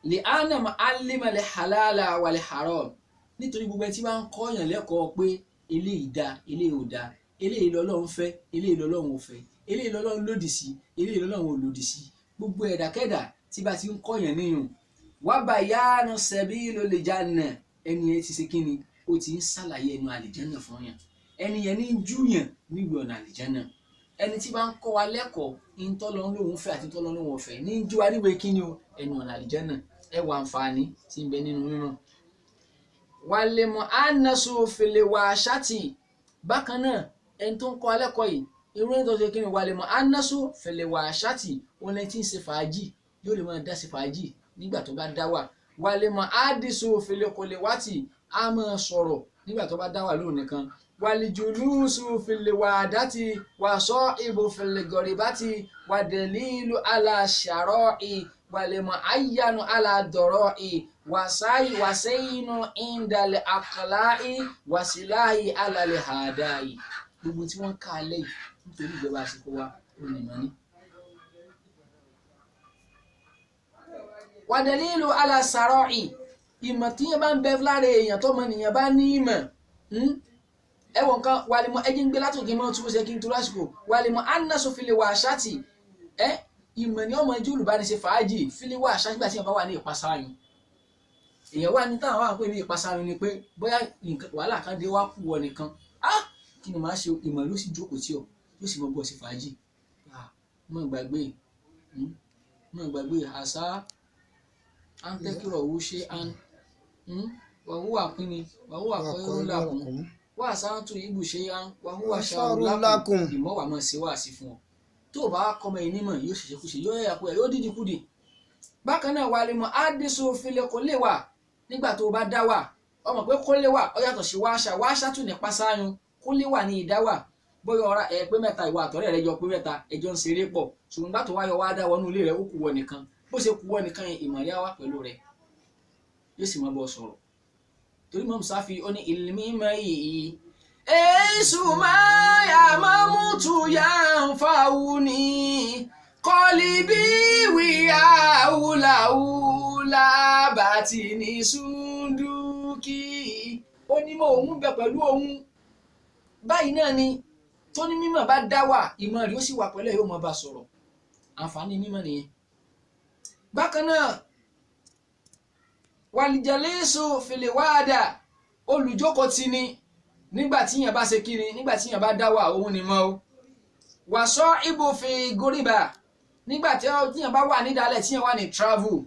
lè ánàm alímọ̀lẹ̀ halala wàlẹ̀ haram nítorí gbogbo ẹni tí bá ń kọ́yàn lẹ́kọ̀ọ́ pé eléyìí dá eléyìí ò dá eléyìí lọ́lọ́run fẹ́ eléyìí lọ́lọ́run ò fẹ́ eléyìí lọ́lọ́run lòdì sí eléyìí lọ́lọ́run ò lòdì sí gbogbo ẹ̀dàkẹ́dà tí bá ti ń kọ́yàn níyùn wábà yáàánú sẹ́bí ló lè já nà ẹni yẹn ti ṣe kí ni ó ti ń ṣàlàyé ẹnu àlìjánà fún yàn ẹni yẹn ní ń júyàn níbi ọ̀nà àlìjánà ẹni tí bá ń kọ́ wa lẹ́kọ̀ọ́ ìtọ́lọ́run lòun fẹ́ àti ìtọ́lọ́run lòun ò fẹ́ ní ń jú wa níwèé kí ni o ẹnu ọ̀nà àlìjánà ẹ wà àǹfààní tí ń bẹ nínú mímọ́ wàlẹ̀mọ̀ ánásù fèlè wà ṣáàtì bákan náà ẹni tó ń kọ́ alẹ́kọ̀ọ́ yìí irú ẹni tó ṣe kí ni wàlẹ̀mọ̀ ánásù fèlè wà ṣáàtì wọn lẹ́ni tí ń ṣe fàájì yóò lè máa dá sí fàájì nígbà tó bá dá wà wàlẹ̀mọ̀ ádìsù fèlè kò lè wátì á máa sọ̀rọ̀ nígbà tó bá dá wà lóun nìkan wàlìjùlùsù fèlè wà dátì wà sọ ìbò fèlè gọ̀rìbátì wà dẹ̀lílù aláṣàrọ̀ wàlẹ̀mọ̀ àyànù aládọ̀rọ̀ wàsáyínú ìndàlẹ̀ àkàláì wàsíláì alàlẹ̀ àdáì gbogbo tí wọ́n ká lẹ́yìn nítorí ìjọba àsìkò wa olùmọ̀ ní. wàdẹ̀lílù alásàrọ̀ì ìmọ̀ tí yẹn bá ń bẹ lára èèyàn tó mọ nìyẹn bá ní ìmọ̀ ẹ̀wọ̀n kan wàlẹ̀mọ̀ ẹjí ń gbé látòkè mọ́ túbọ̀ ṣe kí n tó lásìkò wàlẹ̀mọ̀ anásòfilẹ̀ wà ṣáàtì ìmọ̀ ni ọmọ ẹjọ́ olùbánisẹ fàájì fílẹ̀ wà ṣáàtì gbà tí yẹn bá wà ní ìpasáyún èèyàn wà ní táwọn àwọn àpè ní ìpasáyún ni pé bóyá wàhálà kan dé wá kú wọ nìkan kí ni màá ṣe ìmọ̀ ló sì jókòó tí ọ yóò sì mọ bọ́ sí fàájì mọ̀ gbàgbé àṣà àǹtẹ́kìrọ̀ owó ṣe wàhúwà pínni wàhúwà kọ́yọ́ lákùn wà àṣà tó ibù ṣe wàhúwà ṣàrù lákùn ìmọ̀ wà mọ̀ sí wà sí fún ọ tó o bá kọ́mọ ẹni mọ̀ yóò ṣiṣẹ́ kúṣe yóò yà kúyà yóò dídì kúdì bákan náà wà lè mọ àdìsó filẹ̀ kò lè wà nígbà tó o bá dá wà ọmọ pé kó lè wà ó yàtọ̀ sí wáṣà tún ní pásáyún kó lè wà ní ìdáwà bóyá ọ̀rá pé mẹ́ta ìwà àtọ̀rẹ́ rẹ jọ pé mẹ́ta ẹjọ́ ń ṣeré pọ̀ ṣùgbọ́n gbà tó wáyọ wá dá wọnú ilé rẹ ó kù wọ nìkan bó ṣe kù wọ nìkan yẹn ìmọ̀lẹ́ wà pẹ̀lú rẹ yóò sì mọ bọ́ sọ̀rọ̀ torí mọ́ Musafi ó ní ìlmí mọ́ yìí èsù máa yà máa mú tu yà ń fa wù ní kọ́lí bí wíyà wúláwúlá bàtì ní súndúkì ó ní mọ́ òun bẹ pẹ̀lú òun báyìí náà ni tó ní mímọ̀ bá dá wà ìmọ̀ rẹ̀ ó sì wà pẹ̀lú ẹ̀ yóò mọ̀ bá sọ̀rọ̀ àǹfààní mímọ̀ nìyẹn. bákan náà wàlìjàlẹ́sọ fìlẹ̀wáàdà olùjókòó ti ni nígbà tí yẹn bá ṣe kiri nígbà tí yẹn bá dá wà òun ni mọ́ o wàsọ ibò fi gòrìbà nígbà tí yẹn bá wà nídàálẹ̀ tí yẹn wà ní travel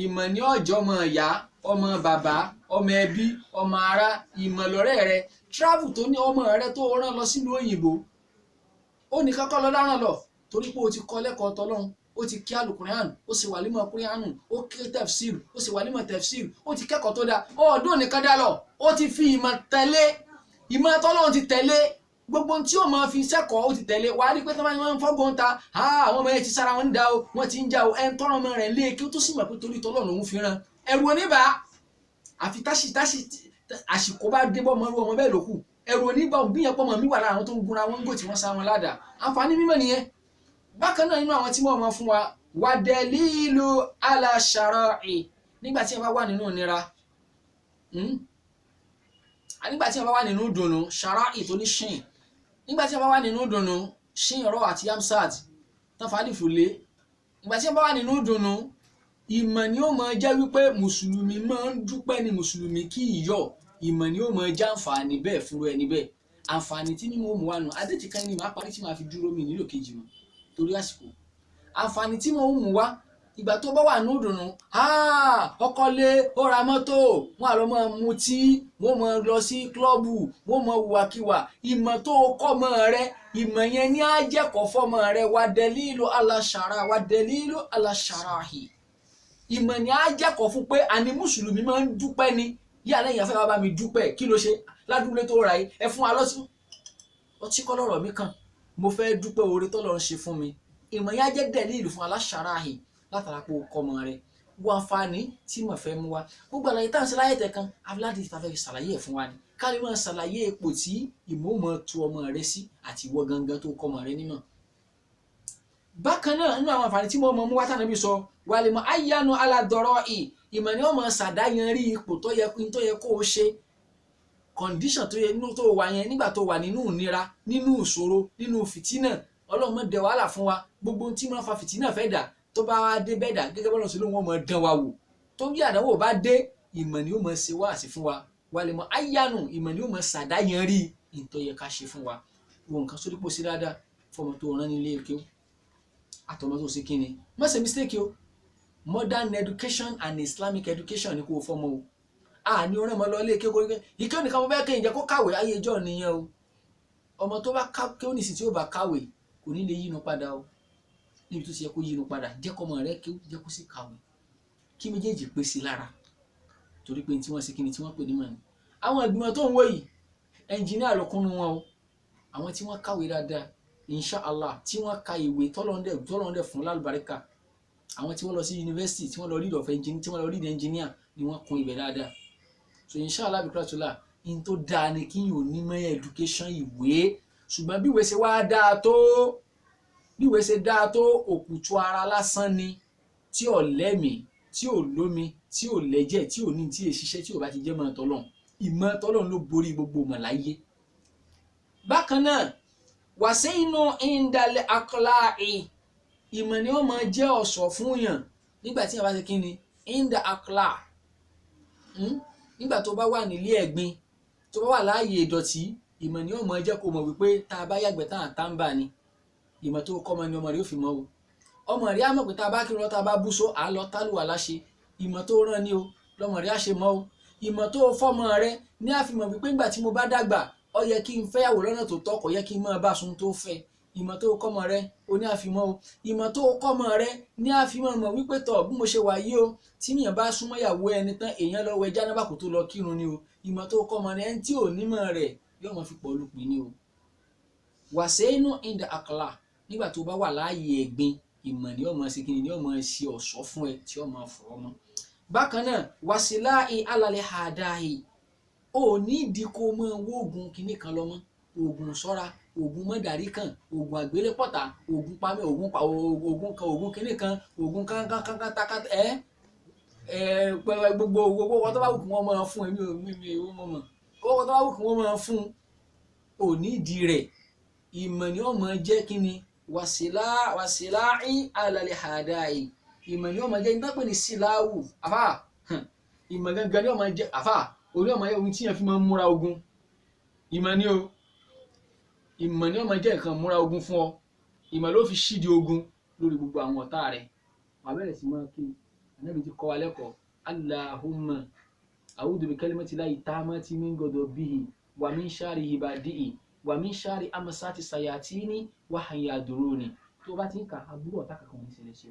ìmọ̀ ní ọjọ́ ọmọ ìyá ọmọ bàbá ọmọ ẹbí ọmọ ará ìmọ̀ lọ́rẹ́ rẹ travel tó ní ọmọ rẹ tó rán lọ sílùú òyìnbó ó ní kọ́kọ́ lọ láràn lọ torí pé o ti kọ́ lẹ́kọ̀ọ́ tọ́lọ́hún ó ti kí alukurianu ó sì wàlímọ̀ kurianu ó kí tẹfsir ó sì wàlímọ̀ tẹfsir ó ti kẹ́kọ̀ọ́ tó dáa ọdún nìkan dá lọ ó ti fi ìmọ̀ tẹ̀lé ìmọ̀ tọ́lọ́hún ti tẹ̀lé gbogbo tí ó máa fi sẹ́kọ̀ọ́ ó ti tẹ̀lé wàá rí pé tí wọ́n máa ń fọ́gbọ́n ta àwọn ọmọ yẹn ti sára wọn ń da o wọ́n ti ń já o ẹ̀ ń tọ́rọ ọmọ rẹ̀ lé kí ó tó sì mọ̀ pé torí tọ́lọ́hún òun fi ràn ẹ̀rù oníbà àfi táṣì àsìkò bá dé bọ́ ọmọ bẹ́ẹ̀ ló kù ẹ̀rù oníbà òbíyàn pọ̀ mọ́ mi wà lára àwọn tó ń gunra wọn ń gò tí wọ́n sá wọn ládàá àǹfààní mímọ̀ nìyẹn. bákan náà nínú àwọn tí wọ́n mọ̀ fún wa wàdẹ̀lílù aláṣàrọ̀ì nígbà tí wọ́n bá wà nínú ìnira nígbà tí wọ́n bá wà nínú ìdùnnú ṣàrọ̀ì tó ní ṣìn nígbà tí wọ́n bá wà nínú ìdùnnú ṣìn rọ àti yamsat tán fàálìfù lé nígbà tí wọ́n bá wà nínú ìdùnnú ìmọ̀ ni ó mọ̀ jẹ́ wípé mùsùlùmí máa ń dúpẹ́ ni mùsùlùmí kì í yọ̀ ìmọ̀ ni ó mọ̀ jẹ́ àǹfààní bẹ́ẹ̀ fúnra ẹni bẹ́ẹ̀ àǹfààní tí mímú mú wa nù adétìkan ni màá parí tí màá fi dúró mi nílò kejì mọ́ torí àsìkò àǹfààní tí mo mú wá ìgbà tó bá wà ní ìdùnnú ọkọ lé ó ra mọ́tò wọn àlọ́ mọ́ mutí wọ́n mọ́ lọ sí klọ́ọ̀bù wọ́n mọ́ wùwàkiwà ìmọ̀ tó kọ́ mọ́ rẹ ìmọ̀ yẹn ní àjẹkọ̀ fọ́mọ rẹ wà dẹ̀lílù aláṣàráhì ìmọ̀ ni àjẹkọ̀ fún pé àní mùsùlùmí máa ń dúpẹ́ ni yíyá lẹ́yìn afẹ́ bàbá mi dúpẹ́ kí ló ṣe ládùúgbò tó ra yìí ẹ fún wa lọ́sí ọtí kọ́ lọ́rọ̀ mi kàn mo fẹ́ dúpẹ́ oore tọ́lọ́run ṣe fún mi ìmọ̀ yẹn á jẹ́ dẹ̀lílù fún aláṣàráhì látara pé o kọ́ ọmọ rẹ wo àǹfààní tí mo fẹ́ mú wa gbogbo àlàyé tá à ń ṣe láyé tẹ̀kan abúládì ta fẹ́ fi ṣàlàyé ẹ̀ fún wa ni ká lè máa ṣàlàyé ipò tí ìmọ̀ ò mọ̀ tu ọmọ rẹ sí àti ìwọ gangan tó kọ́ ọmọ rẹ nímọ̀. bákan náà nínú àwọn àǹfààní tí mo mọ̀ mú wá tànàbí sọ wà lè mọ ayánu aládọ́rọ́ ìmọ̀ ni wọ́n mọ̀ ṣàdáyanrí ipò tó yẹ kó o ṣe condition tó yẹ tó wà yẹn nígbà tó wà nínú ìnira nínú ìṣòro nínú fìtínà Ọlọ́run má dẹ wàhálà fún wa gbogbo tí wọ́n fa fìtínà fẹ́ dà tó bá wá dé bẹ́ẹ̀ dà gẹ́gẹ́ bọ́lá sí ló wọ́n mọ̀ dán wa wò tó bí àdánwò bá dé ìmọ̀ ni ó mọ̀ ṣe wá sí fún wa wà lè mọ ayánu ìmọ̀ ni ó mọ̀ ṣàdáyanrí ìtọ́ yẹ ká ṣe fún wa wo nǹkan sórí pò sí dáadáa fọmọ tó rán nílé eke àtọmọ tó ṣe kíni má ṣe mistake o modern education and Islamic education ni kò fọmọ o ní orin ọmọ lọ ilé eke kórìkẹ ìké nìkan mo fẹ́ kéyìn jẹ́ kó kàwé ayé ẹjọ́ nìyẹn o ọmọ tó bá ké ó nìsí tí ó bá kàwé kò ní lè yínú padà o níbi tó ti yẹ kó yínú padà jẹ́ kọ́mọ rẹ kí ó jẹ́ kó sì kàwé kí méjèèjì pé sí lára torí pé tí wọ́n ṣe kíni tí wọ́n pè ní mọ̀ ni àwọn ìgbìmọ̀ tó ń wò yìí ẹnjìníà lọ́kùnrin wọn o àwọn tí wọ́n kàwé dáadáa inshallah tí wọ́n ka ìwé tọ́lọ́ndẹ̀ fún lálùbáríkà àwọn tí wọ́n lọ sí yunifásitì tí wọ́n lọ read of engineer tí wọ́n lọ read engineer ni wọ́n kún ibẹ̀ dáadáa so inshallah bikratula in tó dáa ni kí yóò ní mọ́ education ìwé ṣùgbọ́n bí ìwé ṣe wá dáa tó òkùtù ara lásán ni tí ò lẹ́mìí tí ò lómi tí ò lẹ́jẹ̀ tí ò ní tí è ṣiṣẹ́ tí ò bá ti jẹ́ mọ́ tọ́lọ́run ìmọ̀ tọ́lọ́run ló borí gbogbo mọ̀ láyé. bákan náà wàṣẹ inú ìndàlẹ̀ akọ́láì ìmọ̀ ni ó máa jẹ́ ọ̀ṣọ́ fún yàn nígbà tí yàn bá ṣe kí ni ìndà akọ́lá nígbà tó bá wà nílé ẹ̀gbin tó bá wà láàyè ìdọ̀tí ìmọ̀ ni ó máa jẹ́ kó mọ̀ wípé tá a bá yàgbẹ́ tá à ń tàǹbà ni ìmọ̀ tó kọ́ ọmọ ni ọmọ rẹ̀ ó fi mọ́ o ọmọ rẹ̀ á mọ̀ pé tá a bá kírun tá a bá bú só à ń lọ tálùwà láṣẹ ìmọ̀ tó rán ni o lọ́mọ rẹ̀ á ṣe mọ́ o ìmọ̀ tó fọ́mọ rẹ̀ ní àfimọ̀ wípé nígbà tí mo bá dàgbà ó yẹ kí n fẹ́yàwó lọ́nà tó tọ́ kò yẹ kí n máa bá sun tó fẹ́ ìmọ̀ tó kọ́mọ rẹ̀ o ní àfimọ́ o ìmọ̀ tó kọ́mọ rẹ̀ ní àfimọ́ mọ̀ wípé tọ̀ bí mo ṣe wà yìí o tí èèyàn bá súnmọ́ ìyàwó ẹni tán èèyàn lọ wẹ jánábà kó tó lọ kírun ni o ìmọ̀ tó kọ́mọ rẹ̀ ẹni tí ò nímọ̀ rẹ̀ yóò mọ̀ fi pọ̀ lùpì ni o wàṣẹ inú ìndà àkàlà nígbà tó bá wà láàyè ẹ̀gbin ìmọ̀ ni ọmọ ṣe kíni ni ọmọ ṣe ọ̀ṣọ́ fún ẹ tí ọmọ fọ ọmọ. bákan náà wàsíláì alálẹ̀ àdáhì ò ní ìdí kó mọ oògùn kìíní kan lọ́mọ oògùn sọ́ra oògùn mọ́dàrí kan oògùn àgbélépọ̀tà oògùn pamẹ oògùn kìíní kan oògùn kankan gbogbo owó tó bá wù kí wọ́n máa fún ẹ̀mí owó tó bá wù kí wọ́n máa fún ò ní ìdí rẹ̀ ìmọ̀ ni ó máa jẹ́ kí ni wàsíláì alàlẹ́ àdáì ìmọ̀ ni ó máa jẹ́ nígbà pé ní síláwù àfà ìmọ̀ gangan ni ó máa jẹ́ àfà orí ọmọ yẹn ohun tí yẹn fi máa ń múra ogun ìmọ̀ ni ó ìmọ̀ ni ó máa jẹ́ nǹkan múra ogun fún ọ ìmọ̀ ló fi ṣídi ogun lórí gbogbo àwọn ọ̀tá rẹ̀ wà bẹ̀rẹ̀ sí máa kí Ànábì ti kọ́ wa lẹ́kọ̀ọ́ Allahumma a'udhu bi kalimati llahi tammati min ghadabihi wa min sharri ibadihi wa min sharri amasati sayatini wa yaduruni tó bá ti ń kà aburú ọ̀tá kankan ní ṣẹlẹ̀ ṣe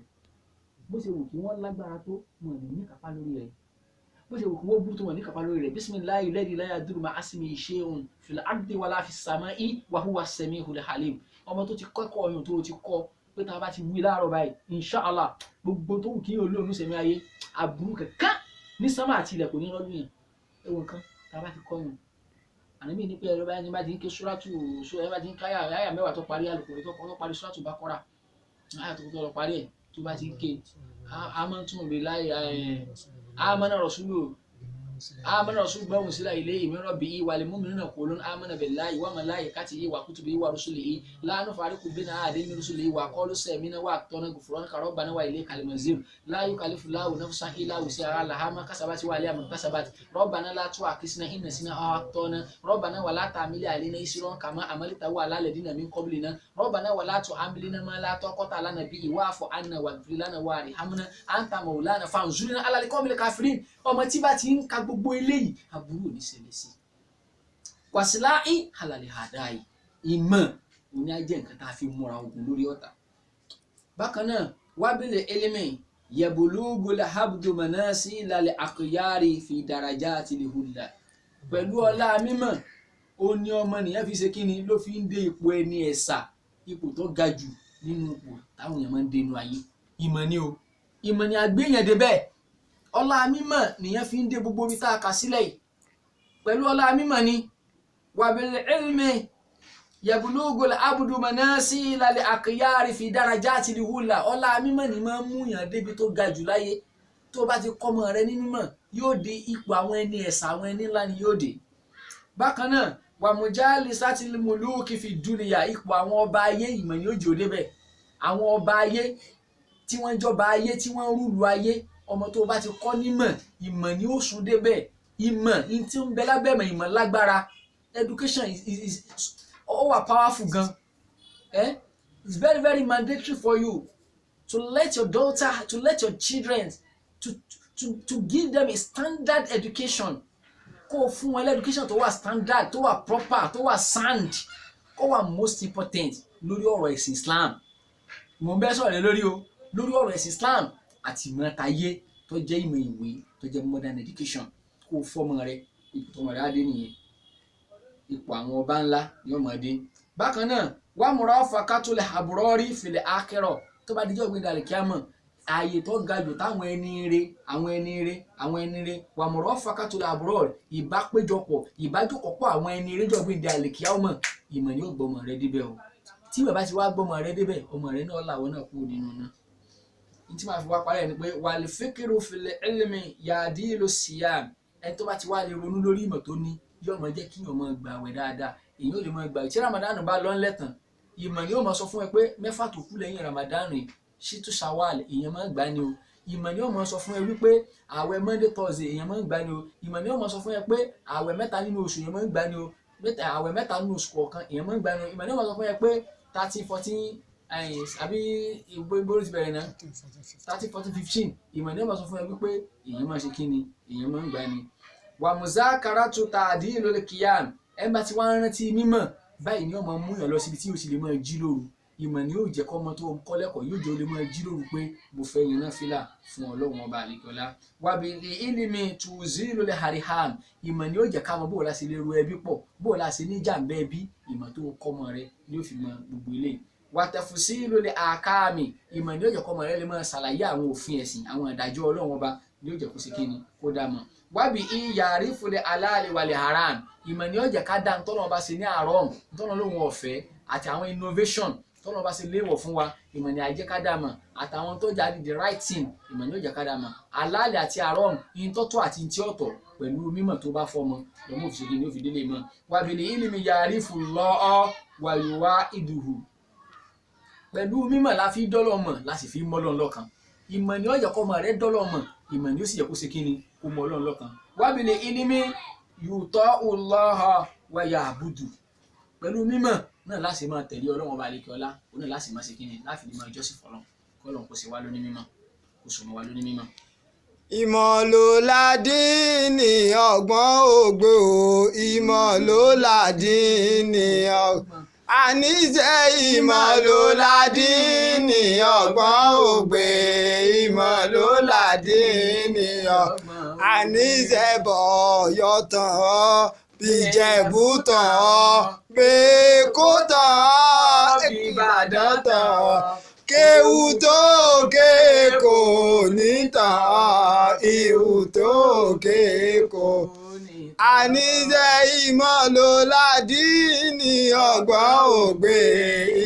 bó ṣe wù kí wọ́n lágbára tó wọn lè ní kápá lórí rẹ̀ bó ṣe wù kí wọ́n burú tó wọn ní kápá lórí rẹ̀ bismillahi alladhi la yadurru ma'a ismihi shay'un fil ardi wala fis sama'i wa huwa as-sami'ul alim ọmọ tó ti kọ́kọ́ ọyàn tó ti kọ́ pé tá a bá ti wí láàárọ̀ báyìí inshallah gbogbo tó wù kí yóò lóòrùn sẹ́mi ayé aburú kankan ní sánmà àti ilẹ̀ kò ní rọ́ọ̀lù yẹn ẹ̀wọ̀n kan tá a bá ti kọ́ yàn Ànábì ní pé ẹ̀rọ báyìí ní bá ti ń ké súrátù ẹ̀ bá ti ń káyà àyà mẹ́wàá tó parí Al-Qur'an tó parí súrátù Baqara àyà tó lọ parí ẹ̀ tó bá ti ń ké amantu billahi amana rasulu báwọn sílẹ̀ ilé min rabbihi wal mu'minuna qulun amana billahi wa malaikatihi wa kutubihi wa rusulihi la nufariqu baina ahadin min rusulihi wa qalu sami'na wa ata'na ghufranaka rabbana wa ilaykal masir la yukallifu Allahu nafsan illa wus'aha laha ma kasabat wa 'alayha ma kasabat rabbana la tu'akhidhna in nasina aw akhtana rabbana wa la tahmil 'alaina isran kama hamaltahu 'ala alladhina min qablina rabbana wa la tu'ammilna ma la taqata lana bihi wa'fu 'anna waghfir lana warhamna anta maulana fanzurna 'ala al-qawmil kafirin ọmọ tí bá ti ń ka gbogbo eléyìí aburú ò ní ṣẹlẹ̀ sí wàsíláì halali hadai ìmọ̀ òní ajẹ́ nǹkan tá a fi múra ogun lórí ọ̀tá bákan náà wábìlẹ̀ ẹlẹ́mẹ̀ yabulugul habdu manasi lálẹ́ àkìyárì fi darajati lihula pẹ̀lú ọlá mímọ̀ ó ní ọmọ nìyẹn fi ṣe kíni ló fi ń dé ipò ẹni ẹ̀sà ipò tó ga jù nínú ipò táwọn èèyàn máa ń dénú ayé ìmọ̀ ni o ìmọ̀ ni àgbéyàn débẹ̀ ọlá mímọ̀ nìyẹn fi ń dé gbogbo omi tá a kà sílẹ̀ yìí pẹ̀lú ọlá mímọ̀ ni wàbẹ̀lẹ̀ ilmi yabulugul abdu manasi lálẹ́ àkìyárì fi darajati lihula ọlá mímọ̀ ni máa ń mú yàn débi tó ga jù láyé tó bá ti kọ́mọ rẹ ní mímọ̀ yóò dé ipò àwọn ẹni ẹ̀sà àwọn ẹni ńlá ni yóò dé bákan náà wàmújálì sátìlì mùlúùkì fi dúnìyà ipò àwọn ọba ayé ìmọ̀ ni ó jò débẹ̀ àwọn ọba ayé tí wọ́n jọba ayé tí wọ́n rúlu ayé ọmọ tó bá ti kọ́ nímọ̀ ìmọ̀ ni ó sún débẹ̀ ìmọ̀ ní tí ń bẹ lábẹ́ ìmọ̀ lágbára education is ó wà powerful gan it's very very mandatory for you to let your daughter to let your children to give them a standard education kó fún wọn education tó wà standard tó wà proper tó wà sound kó wà most important lórí ọ̀rọ̀ ẹ̀sìn Islam mo ń bẹ́ sọ̀rọ̀ lórí ọ̀rọ̀ ẹ̀sìn Islam àti ìmọ̀ tayé tó jẹ́ ìmọ̀ ìwé tó jẹ́ modern education kó fọ́mọ rẹ ipò tọmọ rẹ á dé nìyẹn ipò àwọn ọba ńlá ni ọmọ dé bákan náà wà múra fàkátólẹ̀ àbúrọ́rí fìlẹ̀ akẹ́rọ̀ tó bá dijọ́ gbé dalẹ̀ kíámọ̀ ààyè tó ga jù táwọn ẹni rẹ wà múra fàkátólẹ̀ àbúrọ́rí ìbápéjọpọ̀ ìbájókòpọ̀ àwọn ẹni rẹ jọ gbé dalẹ̀ kíámọ̀ ìmọ̀ ni ó gbọmọ rẹ débẹ̀ o tí bàbá ti wá gbọmọ rẹ débẹ̀ ọmọ rẹ náà làwọn náà kú nínú náà tí máa fi wá parí ẹ̀ ni pé wàlẹ̀ fíkìrù fìlẹ̀ ẹlẹ́mì yàdí ló síyàm ẹni tó bá ti wá lè ronú lórí ìmọ̀ tó ní yóò máa jẹ́ kí yóò máa gbà wẹ̀ dáadáa èyí ò lè máa gbà tí Ramadan bá lọ ńlẹ̀tàn ìmọ̀ ni yóò máa sọ fún ẹ pé mẹ́fà tó kú lẹ́yìn Ramadan rẹ̀ ṣítú Shawwal èèyàn máa gbà ni o ìmọ̀ ni yóò máa sọ fún ẹ wípé àwẹ̀ Monday Thursday èèyàn máa gbà ni o ìmọ̀ ni yóò máa sọ fún ẹ pé àwẹ̀ mẹ́ta nínú oṣù èèyàn máa gbà ni o àwẹ̀ mẹ́ta nínú oṣù kọ̀ọ̀kan èèyàn máa gbà ni o ìmọ̀ ni yóò máa sọ fún ẹ pé 30-14 àbí ìgbó ti bẹ̀rẹ̀ náà 30-14-15 ìmọ̀ ní ọmọ sọ fún ẹ wípé èèyàn máa ṣe kí ni èèyàn máa ń gbà ni wà muzakaratu ta'dilul qiyam ẹ bá ti wá rántí mímọ̀ báyìí ni ọmọ mú yàn lọ síbi tí yóò sì lè máa jí lóru ìmọ̀ ni yóò jẹ́ kọ́ ọmọ tó kọ́ lẹ́kọ̀ọ́ yóò jẹ́ ó lè máa jí lóru pé mo fẹ́ yan náfìlà fún Ọlọ́run ọba àlekọ́lá wàbí ilmi tuzilul hariham ìmọ̀ ni yóò jẹ́ ká mọ bó o láti lè ro ẹbí pọ̀ bó o láti ní jàǹbẹ́ ẹbí ìmọ̀ tó kọ́ ọmọ rẹ ni yóò fi mọ gbogbo eléyìí wàtẹ̀fùsílù lè àkàmì ìmọ̀ ni ó jẹ́ kọ́ ọmọ rẹ lè máa ṣàlàyé àwọn òfin ẹ̀sìn àwọn ìdájọ́ Ọlọ́run ọba ni ó jẹ́ kó ṣe kíni kó dá mọ̀ wábì ìyàrí fúlẹ̀ aláàlì wàlẹ̀ haram ìmọ̀ ni ó jẹ́ ká dá ntọ́nà ọba sí ní àárọ̀ ntọ́nà lóhun ọ̀fẹ́ àti àwọn innovation tọ́lọ́ bá ṣe léèwọ̀ fún wa ìmọ̀ ni àìjẹ́ ká dà mọ̀ àtàwọn tó jáde the right thing ìmọ̀ ni ó jẹ́ ká dà mọ̀ àlàálẹ̀ àti àrọ́ọ̀mù yín tọ́tọ́ àti ti ọ̀tọ̀ pẹ̀lú mímọ̀ tó bá fọmọ lọ́mọ òfìsèkì ní òfìdílé mọ̀ wàbìlì ìlìmì yàrí fún lọ́ọ́ wàyùwá ìdùhù pẹ̀lú mímọ̀ la fi dọ́lọ́ mọ̀ la sì fi mọ́ Ọlọ́run lọ́kan ìmọ̀ ni ó jẹ́ kó ọmọ rẹ̀ dọ́lọ́ mọ̀ ìmọ̀ ni ó sì yẹ kó ṣe kí ni kó mọ́ Ọlọ́run lọ́kan wàbìlì ìlìmì yùtọ́ ọlọ́ha wàyà àbùdù pẹ̀lú mímọ̀ náà láti máa tẹ̀lé Ọlọ́run ọba àlekè ọlá òun náà láti máa ṣe kí ni láti lè máa jọ́sìn fọ́lọ́run kọ́lọ́run kó ṣe wá lóní mímọ̀ kó sọ mọ́ wá lóní mímọ̀. ìmọ̀ ló ládínì ọgbọ́n ògbé o ìmọ̀ ló ládínì ọgbọ́n àníṣe ìmọ̀ ló ládínì ọgbọ́n ògbé ìmọ̀ ló ládínì ọgbọ́n àníṣe bọ̀yọ̀ tán ọ́ bíjẹ̀bú tán ọ́ pé kó tán ọ́ Ìbàdàn tán ọ́ kéwù tó ké kò ní tán ọ́ ìhù tó ké kò àníṣe ìmọ̀ ló ládínì ọgbọ́n ògbé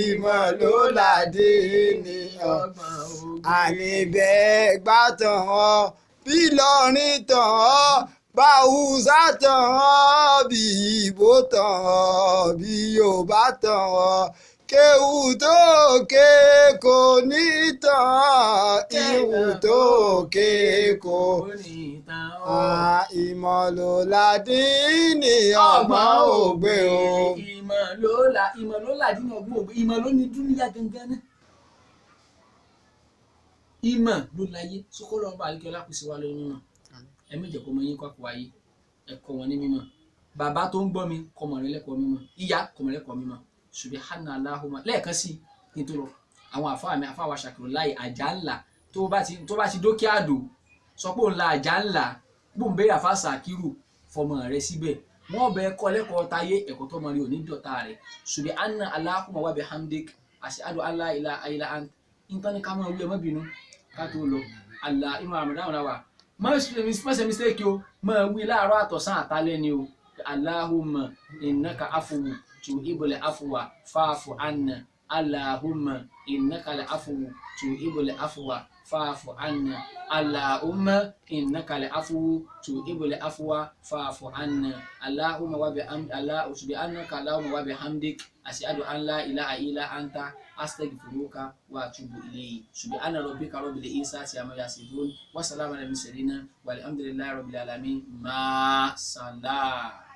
ìmọ̀ ló ládínì ọgbọ́n ògbé àníbẹ̀ gbà tán ọ́ bí lọ́rin tán ọ́ báwùsá tán ọ́ bí ìbò tán ọ́ bí Yorùbá tán ọ́ kéwù tó ké kò ní tán ọ́ ìhù tó ké kò ní tán ọ́ ìmọ̀ ló ládínì ọgbọ́n ògbé o. ìmọ̀ ló ládínì ọgbọ́n ògbé ìmọ̀ ló ní dúníyà gangan náà ìmọ̀ ló láyé sókòlò ọba àlekè ọlá kò sí wa lórí mímọ̀ ẹ̀mí ìjẹ̀kọ́ ọmọ yín kọ́kọ́ wáyé ẹ̀kọ́ wọn ní mímọ̀ bàbá tó ń gbọ́ mi kọ́mọ rẹ lẹ́kọ̀ọ́ mímọ̀ ìyá kọ́mọ lẹ́kọ̀ọ́ mímọ̀ subhana allahumma lẹ́ẹ̀kan sí kí n tó lọ àwọn àfáà mi àfáà wa ṣàkìrò láì àjà ńlá tó bá ti dókè àdó sọ pé òun la àjà ńlá gbóhùn bẹ́ẹ̀ àfáà ṣàkírù fọmọ rẹ síbẹ̀ wọ́n bẹ kọ́ lẹ́kọ̀ọ́ táyé ẹ̀kọ́ tó mọ rí òní dọ̀tá rẹ̀ subhana allahumma wa bihamdik ashhadu an la ilaha illa ant nǹkan ní ká máa wí ẹ má bínú ká tó lọ àlà inú Ramadan náà wà má ṣe mistake o máa wí láàárọ̀ àtọ̀sán àtàlẹ́ ni o allahumma innaka afuwu tuhibbul afwa fa'fu anna allahumma innaka al-afuwu tuhibbul afwa fa'fu anna allahumma innaka al-afuwu tuhibbul afwa fa'fu anna allahumma wa bihamdika allah subhanaka allahumma wa bihamdik ashhadu an la ilaha illa anta astaghfiruka wa atubu ilayk subhana rabbika rabbil izzati amma yasifun wa salamun alal mursalin walhamdulillahi rabbil alamin ma salam.